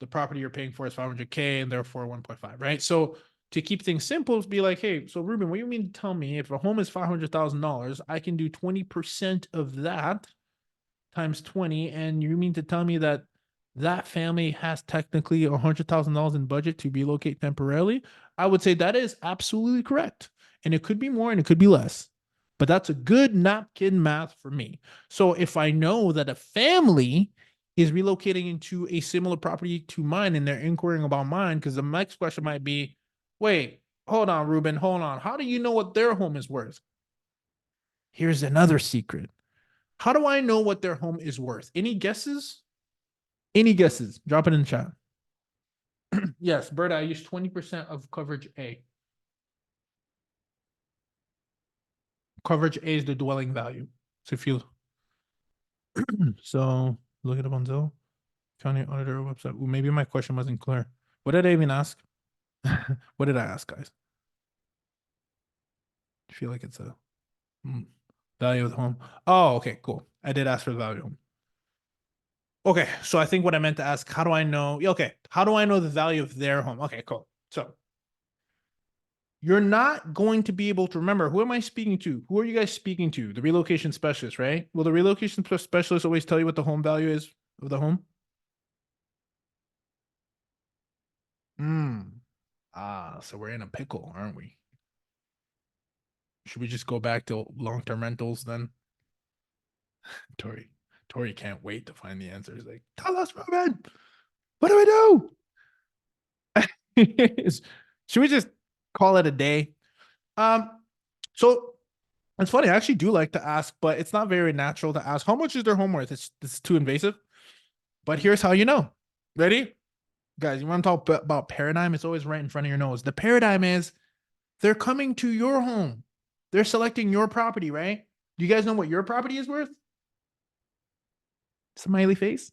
the property you're paying for is 500K, and therefore 1.5, right? So to keep things simple, be like, hey, so Ruben, what do you mean to tell me if a home is $500,000, I can do 20% of that times 20, and you mean to tell me that that family has technically $100,000 in budget to relocate temporarily? I would say that is absolutely correct, and it could be more and it could be less, but that's a good napkin math for me. So if I know that a family is relocating into a similar property to mine and they're inquiring about mine, because the next question might be, wait, hold on, Ruben, hold on. How do you know what their home is worth? Here's another secret. How do I know what their home is worth? Any guesses? Any guesses? Drop it in the chat. Yes, Berta, I use 20% of coverage A. Coverage A is the dwelling value. So if you so look it up on Zillow. County auditor website. Well, maybe my question wasn't clear. What did I even ask? What did I ask, guys? I feel like it's a value of the home. Oh, okay, cool. I did ask for the value of the home. Okay, so I think what I meant to ask, how do I know? Okay, how do I know the value of their home? Okay, cool. So you're not going to be able to remember, who am I speaking to? Who are you guys speaking to? The relocation specialist, right? Will the relocation specialist always tell you what the home value is of the home? So we're in a pickle, aren't we? Should we just go back to long-term rentals then? Tori can't wait to find the answers. Like, tell us, Robin, what do we do? Should we just call it a day? So it's funny. I actually do like to ask, but it's not very natural to ask how much is their home worth. It's too invasive. But here's how you know. Ready? Guys, you want to talk about paradigm? It's always right in front of your nose. The paradigm is they're coming to your home. They're selecting your property, right? Do you guys know what your property is worth? Smiley face.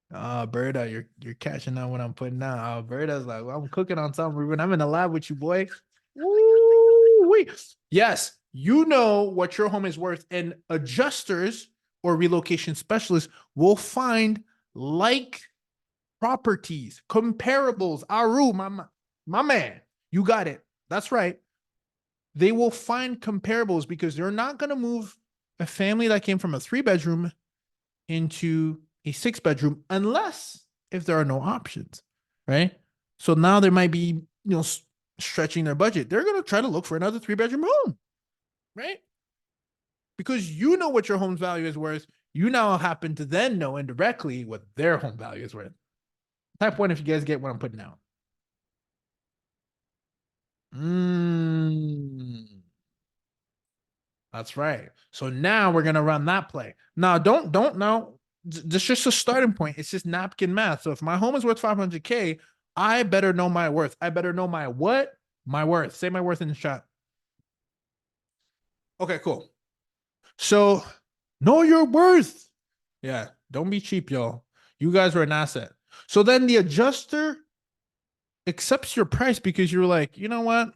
Berta, you're catching on what I'm putting out. Berta's like, well, I'm cooking on something, Ruben. I'm in the lab with you, boy. Woo-wee. Yes, you know what your home is worth, and adjusters or relocation specialists will find like properties, comparables. Aru, my man, you got it. That's right. They will find comparables because they're not going to move a family that came from a 3-bedroom into a 6-bedroom unless if there are no options, right? So now there might be, stretching their budget. They're going to try to look for another 3-bedroom home, right? Because you know what your home's value is worth. You now happen to then know indirectly what their home value is worth. Type 1 if you guys get what I'm putting out. That's right. So now we're gonna run that play. Now, don't That's just a starting point. It's just napkin math. So if my home is worth 500K, I better know my worth. I better know my what? My worth. Say my worth in the chat. Okay, cool. So know your worth. Yeah, don't be cheap, y'all. You guys are an asset. So then the adjuster accepts your price because you're like, you know what?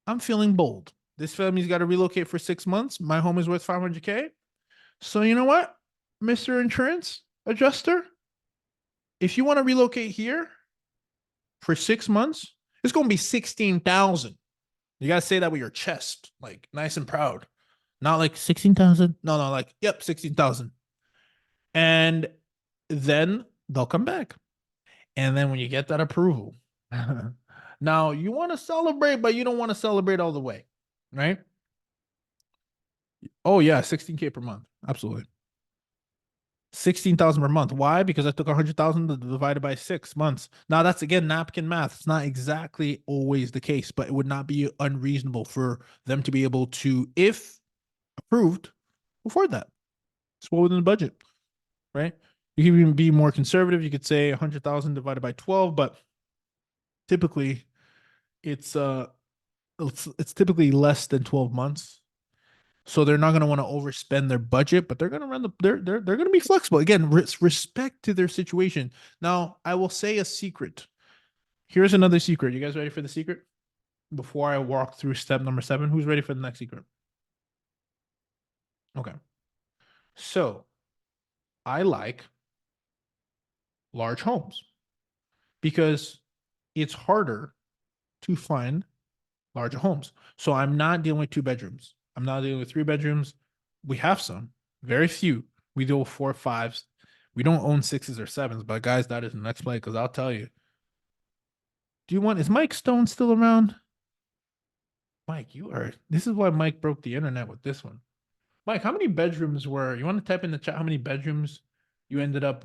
I'm feeling bold. This family's got to relocate for 6 months. My home is worth 500K. So you know what, Mr. Insurance Adjuster? If you want to relocate here for 6 months, it's going to be 16,000. You got to say that with your chest, like nice and proud. Not like 16,000. No, no, like, yep, 16,000. And then they'll come back. And then when you get that approval, now you want to celebrate, but you don't want to celebrate all the way, right? Oh, yeah, 16K per month. Absolutely. 16,000 per month. Why? Because I took 100,000 divided by 6 months. Now that's again napkin math. It's not exactly always the case, but it would not be unreasonable for them to be able to, if approved, afford that. It's well within the budget, right? You can even be more conservative. You could say 100,000 divided by 12, but typically it's it's typically less than 12 months. So they're not going to want to overspend their budget, but they're going to run the they're going to be flexible. Again, respect to their situation. Now, I will say a secret. Here's another secret. You guys ready for the secret? Before I walk through step number 7, who's ready for the next secret? Okay. So, I like large homes because it's harder to find larger homes. So I'm not dealing with 2 bedrooms. I'm not dealing with 3 bedrooms. We have some, very few. We deal with 4 or 5s. We don't own 6s or 7s, but guys, that is the next play because I'll tell you. Do you want, is Mike Stone still around? Mike, you are, this is why Mike broke the internet with this one. Mike, how many bedrooms were, you want to type in the chat how many bedrooms you ended up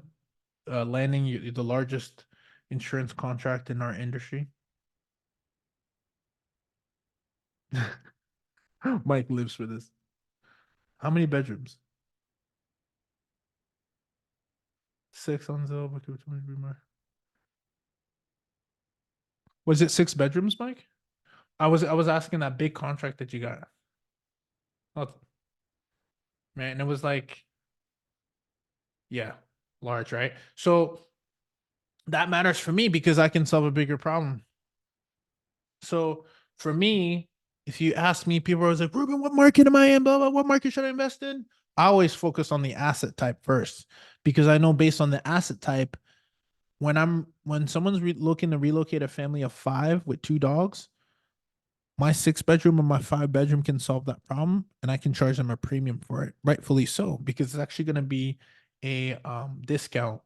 landing the largest insurance contract in our industry? Mike lives for this. How many bedrooms? 6 on Zillow, but 23 more. Was it 6 bedrooms, Mike? I was asking that big contract that you got. Oh, man, and it was like, yeah, large, right? So that matters for me because I can solve a bigger problem. So for me, if you ask me, people are always like, Ruben, what market am I in? Blah, blah, what market should I invest in? I always focus on the asset type first because I know based on the asset type, when someone's looking to relocate a family of 5 with 2 dogs, my 6 bedroom or my 5 bedroom can solve that problem and I can charge them a premium for it, rightfully so, because it's actually going to be a discount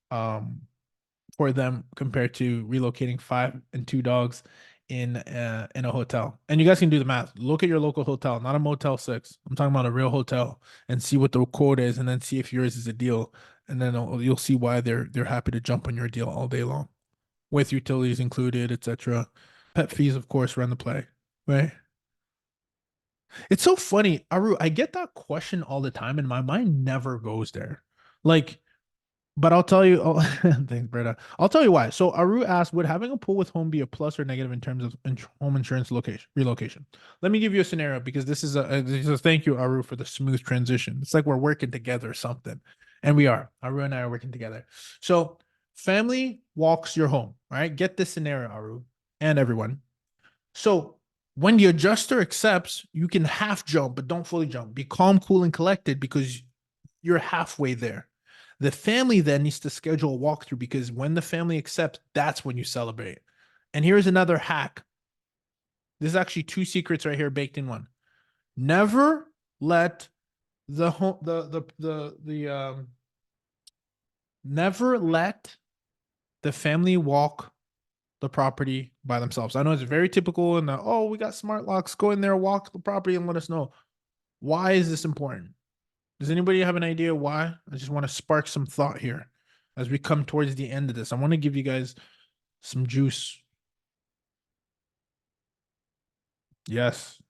um for them compared to relocating 5 and 2 dogs in a hotel. And you guys can do the math. Look at your local hotel, not a Motel 6. I'm talking about a real hotel, and see what the quote is, and then see if yours is a deal. And then you'll see why they're happy to jump on your deal all day long, with utilities included, etc. Pet fees, of course, run the play, right? It's so funny, Aru. I get that question all the time, and my mind never goes there. Like, but I'll tell you. Oh, thanks, Britta. I'll tell you why. So Aru asked, would having a pool with home be a plus or negative in terms of home insurance location relocation? Let me give you a scenario because this is a thank you, Aru, for the smooth transition. It's like we're working together or something, and we are. Aru and I are working together. So family walks your home. All right, get this scenario, Aru, and everyone. So when the adjuster accepts, you can half jump, but don't fully jump. Be calm, cool, and collected because you're halfway there. The family then needs to schedule a walkthrough because when the family accepts, that's when you celebrate. And here's another hack. There's actually 2 secrets right here baked in one. Never let the home the never let the family walk the property by themselves. I know it's very typical in the, oh, we got smart locks, go in there, walk the property and let us know. Why is this important? Does anybody have an idea why? I just want to spark some thought here as we come towards the end of this. I want to give you guys some juice. Yes.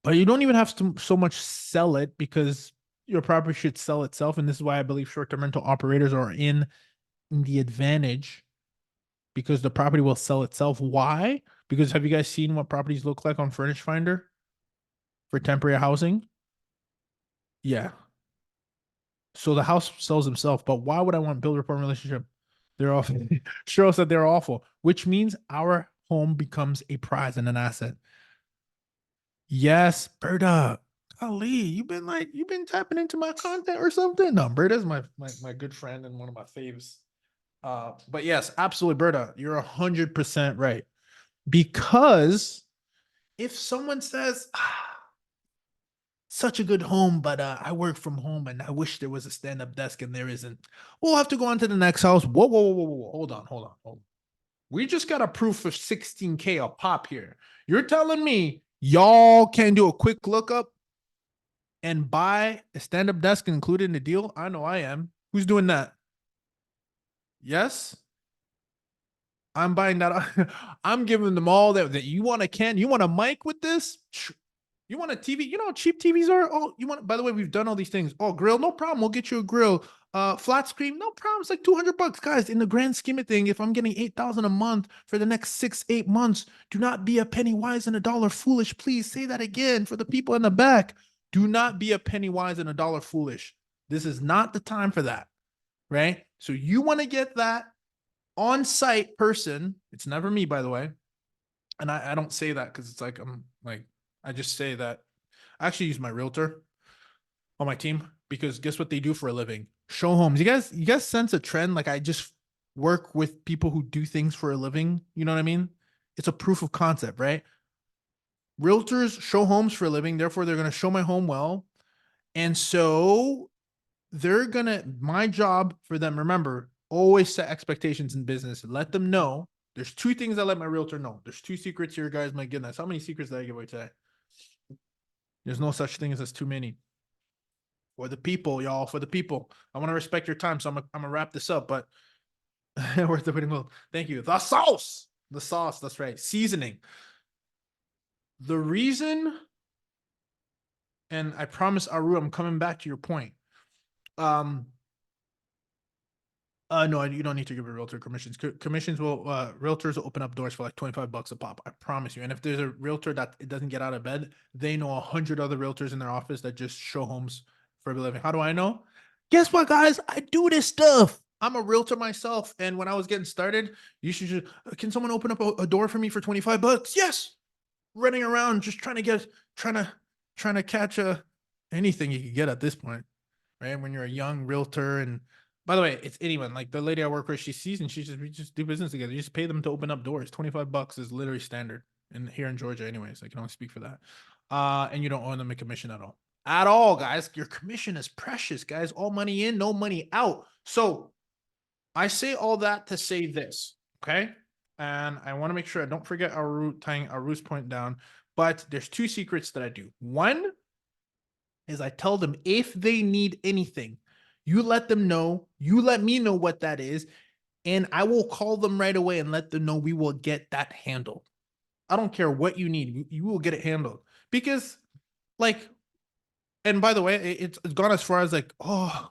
But you don't even have to so much sell it because your property should sell itself. And this is why I believe short-term rental operators are in the advantage, because the property will sell itself. Why? Because have you guys seen what properties look like on Furnish Finder for temporary housing? Yeah. So the house sells himself, but why would I want build report relationship? They're awful. Cheryl said they're awful, which means our home becomes a prize and an asset. Yes, Berta. Ali, you've been tapping into my content or something. No, Berta's my good friend and one of my faves. But yes, absolutely, Berta, you're 100% right. Because if someone says, such a good home, but I work from home and I wish there was a stand-up desk and there isn't. We'll have to go on to the next house. Whoa, whoa, whoa, whoa, whoa. Hold on, hold on, hold on. We just got a proof of 16K a pop here. You're telling me y'all can do a quick lookup and buy a stand-up desk included in the deal? I know I am. Who's doing that? Yes? I'm buying that. I'm giving them all that you want a can. You want a mic with this? You want a TV? You know how cheap TVs are? Oh, you want, by the way, we've done all these things. Oh, grill, no problem. We'll get you a grill. Flat screen, no problem. It's like $200. Guys, in the grand scheme of thing, if I'm getting 8,000 a month for the next 6, 8 months, do not be a penny wise and a dollar foolish. Please say that again for the people in the back. Do not be a penny wise and a dollar foolish. This is not the time for that, right? So you want to get that on-site person. It's never me, by the way. And I don't say that because it's like, I'm like, I just say that I actually use my realtor on my team, because guess what they do for a living? Show homes. You guys sense a trend? Like, I just work with people who do things for a living. You know what I mean? It's a proof of concept, right? Realtors show homes for a living. Therefore, they're going to show my home well. And so my job for them, remember, always set expectations in business. Let them know. There's two things I let my realtor know. There's two secrets here, guys. My goodness. How many secrets did I give away today? There's no such thing as too many. For the people, y'all, for the people. I want to respect your time, so I'm gonna wrap this up, but worth the waiting. Well, thank you. The sauce. The sauce, that's right. Seasoning. The reason, and I promise Aru, I'm coming back to your point. No, you don't need to give a realtor commissions. Commissions will realtors will open up doors for like $25 a pop. I promise you. And if there's a realtor that it doesn't get out of bed, they know 100 other realtors in their office that just show homes for a living. How do I know? Guess what, guys? I do this stuff. I'm a realtor myself, and when I was getting started, you should just, can someone open up a door for me for $25? Yes. Running around just trying to catch anything you could get at this point, right? When you're a young realtor. And by the way, it's anyone. Like the lady I work with, she sees, and we just do business together. You just pay them to open up doors. $25 is literally standard and here in Georgia anyways. I can only speak for that. And you don't owe them a commission at all. At all, guys. Your commission is precious, guys. All money in, no money out. So I say all that to say this, okay? And I want to make sure I don't forget tying Aru's point down. But there's two secrets that I do. One is I tell them if they need anything, you let them know, you let me know what that is, and I will call them right away and let them know we will get that handled. I don't care what you need, you will get it handled. Because, like, and by the way, it's gone as far as like, oh,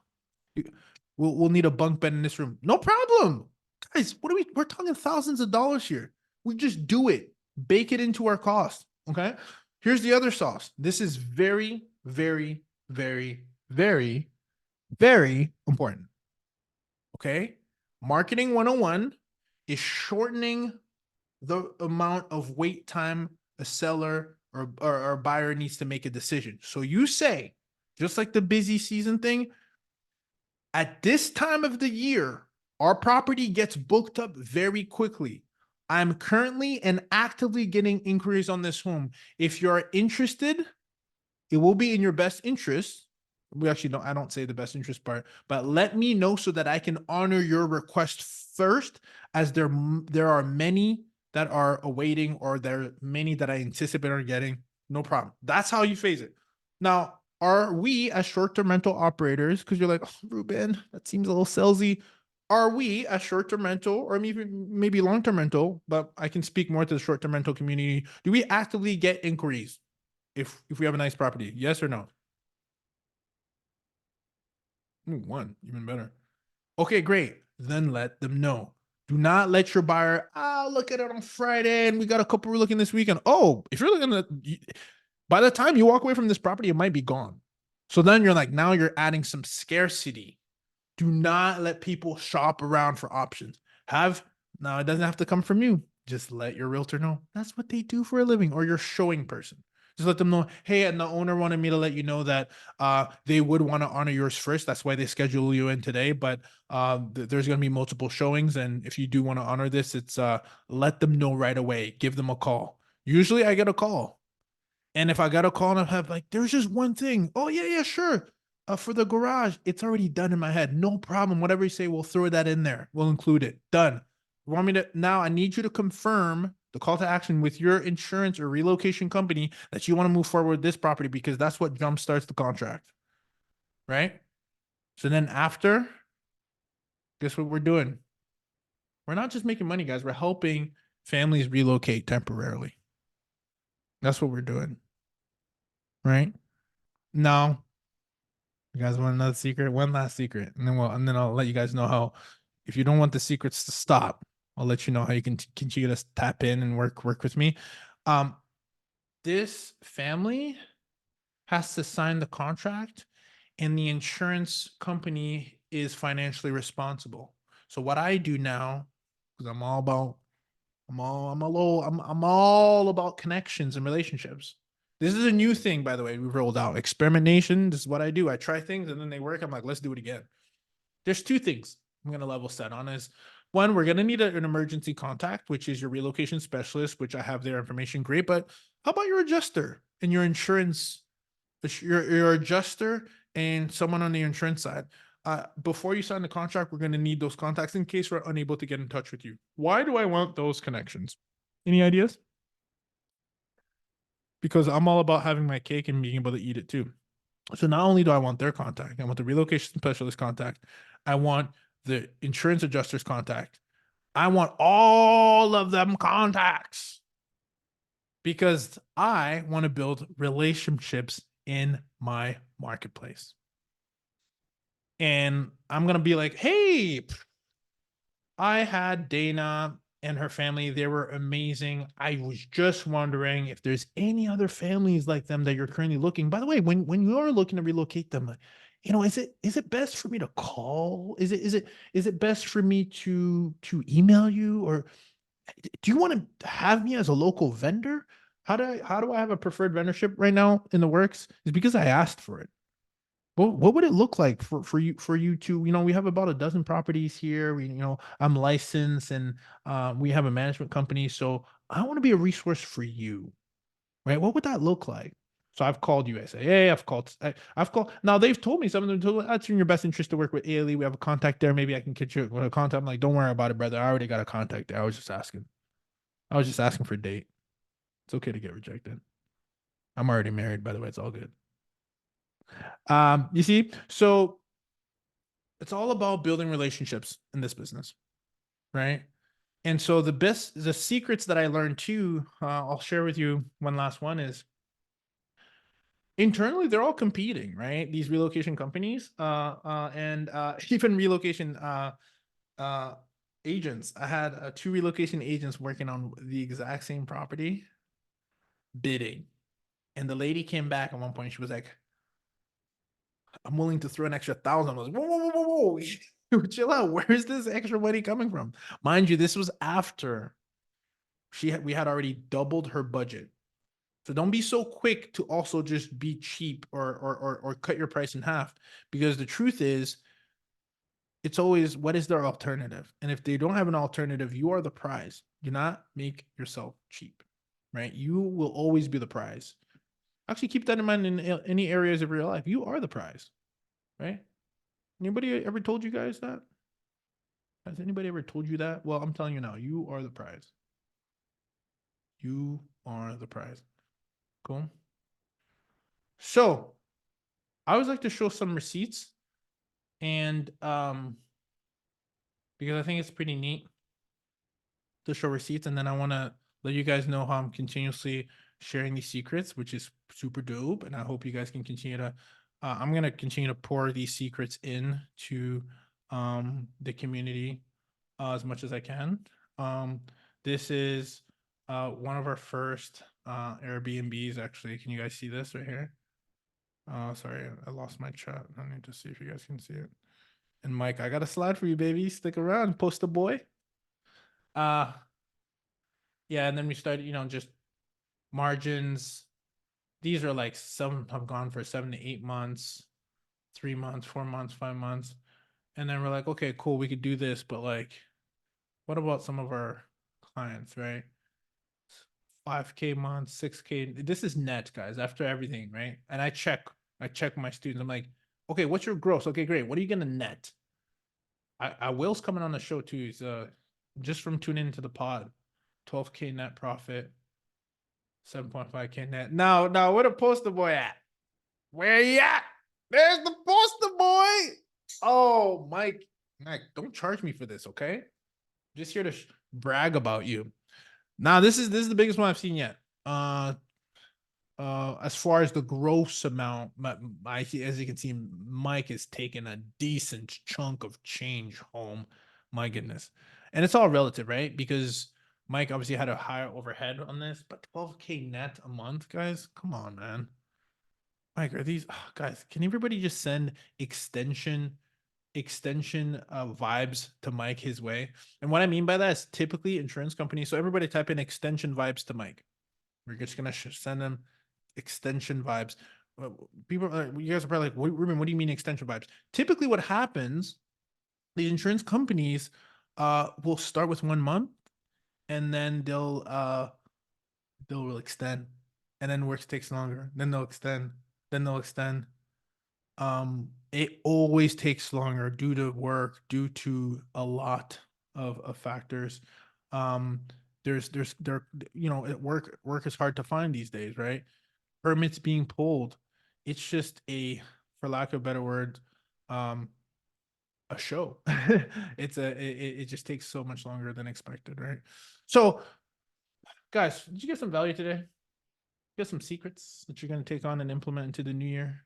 we'll need a bunk bed in this room. No problem. Guys, we're talking thousands of dollars here. We just do it, bake it into our cost. Okay. Here's the other sauce. This is very, very, very, very, very important. Okay. Marketing 101 is shortening the amount of wait time a seller or buyer needs to make a decision. So you say, just like the busy season thing, at this time of the year, our property gets booked up very quickly. I'm currently and actively getting inquiries on this home. If you're interested, it will be in your best interest. We actually don't, I don't say the best interest part, but let me know so that I can honor your request first, as there are many that are awaiting, or there are many that I anticipate are getting. No problem. That's how you phase it. Now, are we as short-term rental operators, because you're like, oh, Ruben, that seems a little salesy. Are we as short-term rental, or maybe long-term rental, but I can speak more to the short-term rental community, do we actively get inquiries if we have a nice property? Yes or no? Ooh, one, even better. Okay, great. Then let them know. Do not let your buyer, look at it on Friday and we got a couple we're looking this weekend. Oh, if you're looking at, by the time you walk away from this property, it might be gone. So then you're like, now you're adding some scarcity. Do not let people shop around for options. Now it doesn't have to come from you. Just let your realtor know that's what they do for a living, or your showing person. Just let them know, hey, and the owner wanted me to let you know that they would want to honor yours first. That's why they schedule you in today. But there's going to be multiple showings, and if you do want to honor this, it's let them know right away. Give them a call. Usually, I get a call, and if I got a call and I have like, there's just one thing. Oh yeah, yeah, sure. For the garage, it's already done in my head. No problem. Whatever you say, we'll throw that in there. We'll include it. Done. You want me to now? I need you to confirm the call to action with your insurance or relocation company that you want to move forward with this property, because that's what jump starts the contract. Right? So then after, guess what we're doing? We're not just making money, guys. We're helping families relocate temporarily. That's what we're doing. Right? Now, you guys want another secret? One last secret, and then I'll let you guys know how. If you don't want the secrets to stop, I'll let you know how you can continue to tap in and work with me. Um, this family has to sign the contract, and the insurance company is financially responsible. So what I do now, because I'm all about connections and relationships. This is a new thing, by the way, we've rolled out. Experimentation. This is what I do. I try things and then they work. I'm like, let's do it again. There's two things I'm going to level set on is one, we're going to need an emergency contact, which is your relocation specialist, which I have their information. Great. But how about your adjuster and your insurance, your adjuster and someone on the insurance side? Before you sign the contract, we're going to need those contacts in case we're unable to get in touch with you. Why do I want those connections? Any ideas? Because I'm all about having my cake and being able to eat it too. So not only do I want their contact, I want the relocation specialist contact, I want the insurance adjuster's contact, I want all of them contacts, because I want to build relationships in my marketplace. And I'm going to be like, hey, I had Dana and her family. They were amazing. I was just wondering if there's any other families like them that you're currently looking. By the way, when you are looking to relocate them, is it best for me to call? Is it best for me to email you, or do you want to have me as a local vendor? How do I have a preferred vendorship right now in the works? Is because I asked for it. What would it look like for you to, we have about a dozen properties here. I'm licensed, and we have a management company. So I want to be a resource for you, right? What would that look like? So I've called USAA. I've called. Now they've told me, some of them told me, it's in your best interest to work with ALE. We have a contact there. Maybe I can get you with a contact. I'm like, don't worry about it, brother. I already got a contact there. I was just asking. I was just asking for a date. It's okay to get rejected. I'm already married, by the way. It's all good. You see, so it's all about building relationships in this business, right? And so the secrets that I learned too, I'll share with you. One last one is, internally they're all competing, right? These relocation companies, and even relocation uh, agents. I had two relocation agents working on the exact same property, bidding, and the lady came back at one point. She was like, I'm willing to throw an extra 1,000. I was like, whoa, whoa, whoa, whoa, whoa. Chill out. Where's this extra money coming from? Mind you, this was after we had already doubled her budget. So don't be so quick to also just be cheap, or cut your price in half, because the truth is, it's always, what is their alternative? And if they don't have an alternative, you are the prize. Do not make yourself cheap, right? You will always be the prize. Actually, keep that in mind in any areas of your life. You are the prize, right? Anybody ever told you guys that? Has anybody ever told you that? Well, I'm telling you now, you are the prize. You are the prize. Cool. So I always like to show some receipts, and because I think it's pretty neat to show receipts, and then I want to let you guys know how I'm continuously sharing these secrets, which is super dope, and I hope you guys can continue to I'm gonna continue to pour these secrets in to the community as much as I can. This is one of our first Airbnbs. Actually, can you guys see this right here? Sorry, I lost my chat. I need to see if you guys can see it. And Mike, I got a slide for you, baby. Stick around, poster boy. Uh yeah, and then we started, just margins. These are like some have gone for 7 to 8 months, 3 months, 4 months, 5 months. And then we're like, okay, cool, we could do this, but like, what about some of our clients, right? 5K months, 6K. This is net, guys, after everything, right? And I check my students. I'm like, okay, what's your gross? Okay, great. What are you gonna net? I Will's coming on the show too. He's just from tuning into the pod, 12K net profit, 7.5K net. Now, where the poster boy at? Where you at? There's the poster boy. Oh, Mike, don't charge me for this, okay? I'm just here to brag about you. Now, this is the biggest one I've seen yet. As far as the gross amount, as you can see, Mike has taken a decent chunk of change home. My goodness. And it's all relative, right? Because Mike obviously had a higher overhead on this, but 12K net a month, guys. Come on, man. Mike, are these guys? Can everybody just send extension vibes to Mike his way? And what I mean by that is typically insurance companies. So everybody type in extension vibes to Mike. We're just gonna send them extension vibes. People, you guys are probably like, Ruben, what do you mean extension vibes? Typically, what happens, the insurance companies will start with 1 month, and then they'll extend, and then work takes longer. Then they'll extend. Then they'll extend. It always takes longer due to work, due to a lot of factors. There's there at work is hard to find these days, right? Permits being pulled. It's just for lack of a better word, a show. It just takes so much longer than expected, right? So, guys, did you get some value today? Get some secrets that you're gonna take on and implement into the new year.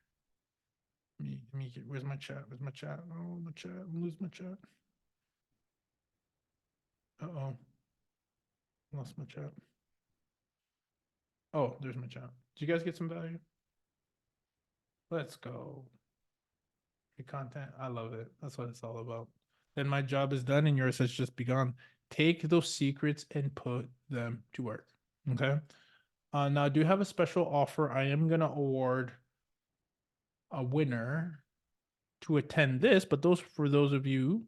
Where's my chat? Where's my chat? Oh, my chat. I'm losing my chat. Uh-oh. Lost my chat. Oh, there's my chat. Did you guys get some value? Let's go. The content. I love it. That's what it's all about. Then my job is done and yours has just begun. Take those secrets and put them to work. Okay. Now I do have a special offer. I am gonna award a winner to attend this, but for those of you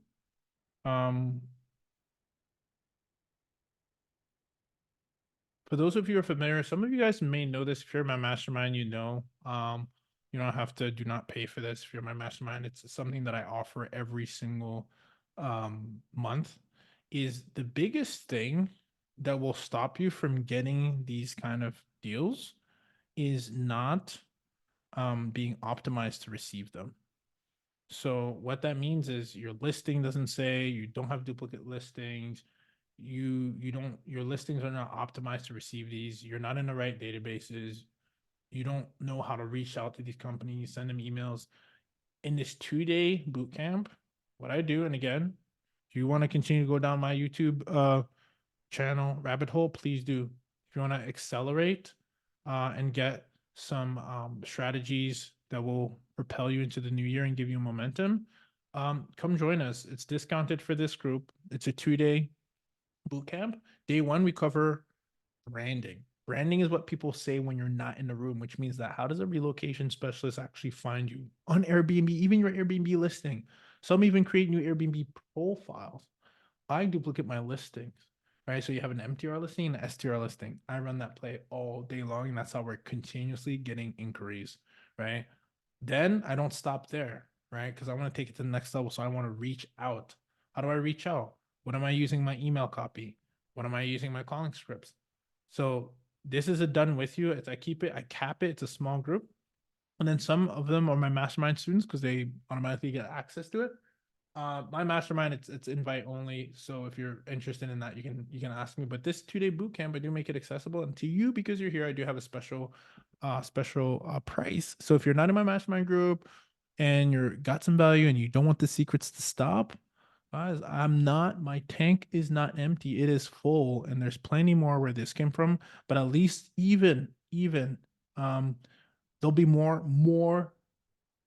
for those of you who are familiar, some of you guys may know this. If you're my mastermind, you know. You don't have to do not pay for this if you're my mastermind. It's something that I offer every single month. Is the biggest thing that will stop you from getting these kind of deals is not being optimized to receive them. So what that means is your listing doesn't say, you don't have duplicate listings, you don't, your listings are not optimized to receive these, you're not in the right databases, you don't know how to reach out to these companies, send them emails. In this 2-day boot camp, what I do, and again, if you want to continue to go down my YouTube channel rabbit hole, please do. If you want to accelerate and get some strategies that will propel you into the new year and give you momentum, come join us. It's discounted for this group. It's a 2-day boot camp. Day one, we cover branding. Branding is what people say when you're not in the room, which means that how does a relocation specialist actually find you on Airbnb, even your Airbnb listing? Some even create new Airbnb profiles. I duplicate my listings, right? So you have an MTR listing and an STR listing. I run that play all day long, and that's how we're continuously getting inquiries, right? Then I don't stop there, right? Because I want to take it to the next level. So I want to reach out. How do I reach out? What am I using my email copy? What am I using my calling scripts? So this is a done with you. I cap it. It's a small group. And then some of them are my mastermind students because they automatically get access to it. My mastermind, it's invite only. So if you're interested in that, you can ask me. But this 2-day boot camp, I do make it accessible, and to you because you're here, I do have a special price. So if you're not in my mastermind group and you're got some value and you don't want the secrets to stop, guys, I'm not. My tank is not empty. It is full, and there's plenty more where this came from. But at least even there'll be more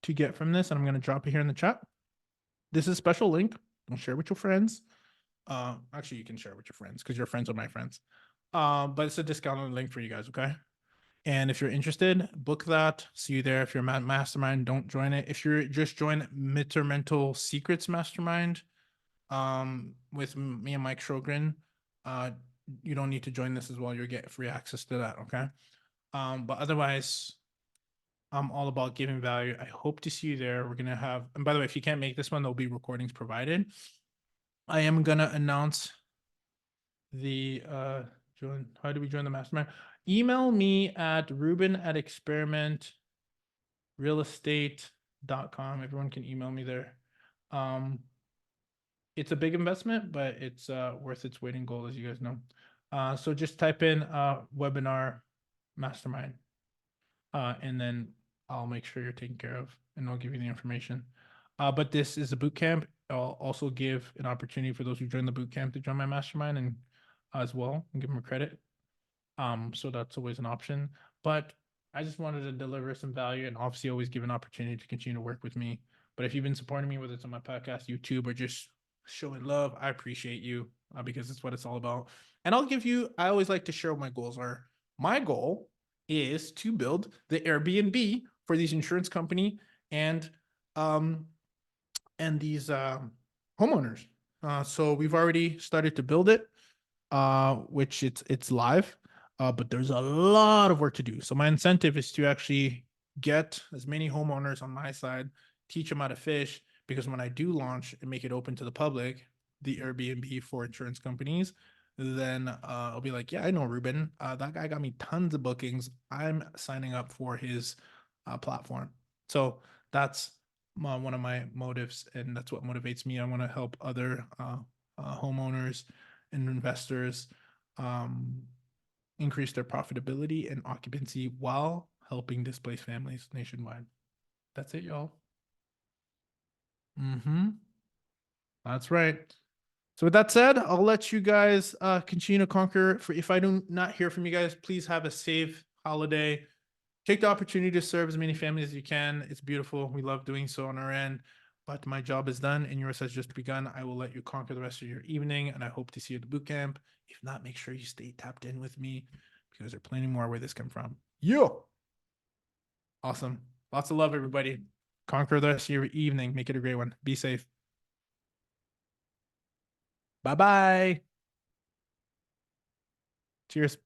to get from this, and I'm gonna drop it here in the chat. This is a special link. Don't share with your friends. Actually, you can share with your friends because your friends are my friends. But it's a discounted link for you guys, okay? And if you're interested, book that. See you there. If you're a mastermind, don't join it. If you're just join Mr. Mental Secrets Mastermind, with me and Mike Shogren, you don't need to join this as well. You'll get free access to that, okay? But otherwise, I'm all about giving value. I hope to see you there. We're gonna have, and by the way, if you can't make this one, there'll be recordings provided. I am gonna announce the join. How do we join the mastermind? Email me at ruben@experimentrealestate.com. Everyone can email me there. It's a big investment, but it's worth its weight in gold, as you guys know. So just type in webinar mastermind, and then I'll make sure you're taken care of, and I'll give you the information. But this is a boot camp. I'll also give an opportunity for those who join the boot camp to join my mastermind and as well and give them a credit. So that's always an option. But I just wanted to deliver some value and obviously always give an opportunity to continue to work with me. But if you've been supporting me, whether it's on my podcast, YouTube, or just showing love, I appreciate you because it's what it's all about. And I'll give you, I always like to share what my goals are. My goal is to build the Airbnb for these insurance company and these homeowners. So we've already started to build it, which it's live, but there's a lot of work to do. So my incentive is to actually get as many homeowners on my side, teach them how to fish, because when I do launch and make it open to the public, the Airbnb for insurance companies, then I'll be like, yeah, I know Ruben. That guy got me tons of bookings. I'm signing up for his platform. So that's one of my motives, and that's what motivates me. I want to help other homeowners and investors increase their profitability and occupancy while helping displaced families nationwide. That's it, y'all. That's right. So with that said, I'll let you guys continue to conquer. For if I do not hear from you guys, please have a safe holiday. Take the opportunity to serve as many families as you can. It's beautiful. We love doing so on our end. But my job is done and yours has just begun. I will let you conquer the rest of your evening, and I hope to see you at the boot camp. If not, make sure you stay tapped in with me because there's plenty more where this come from. Yo! Awesome. Lots of love, everybody. Conquer the rest of your evening. Make it a great one. Be safe. Bye-bye. Cheers.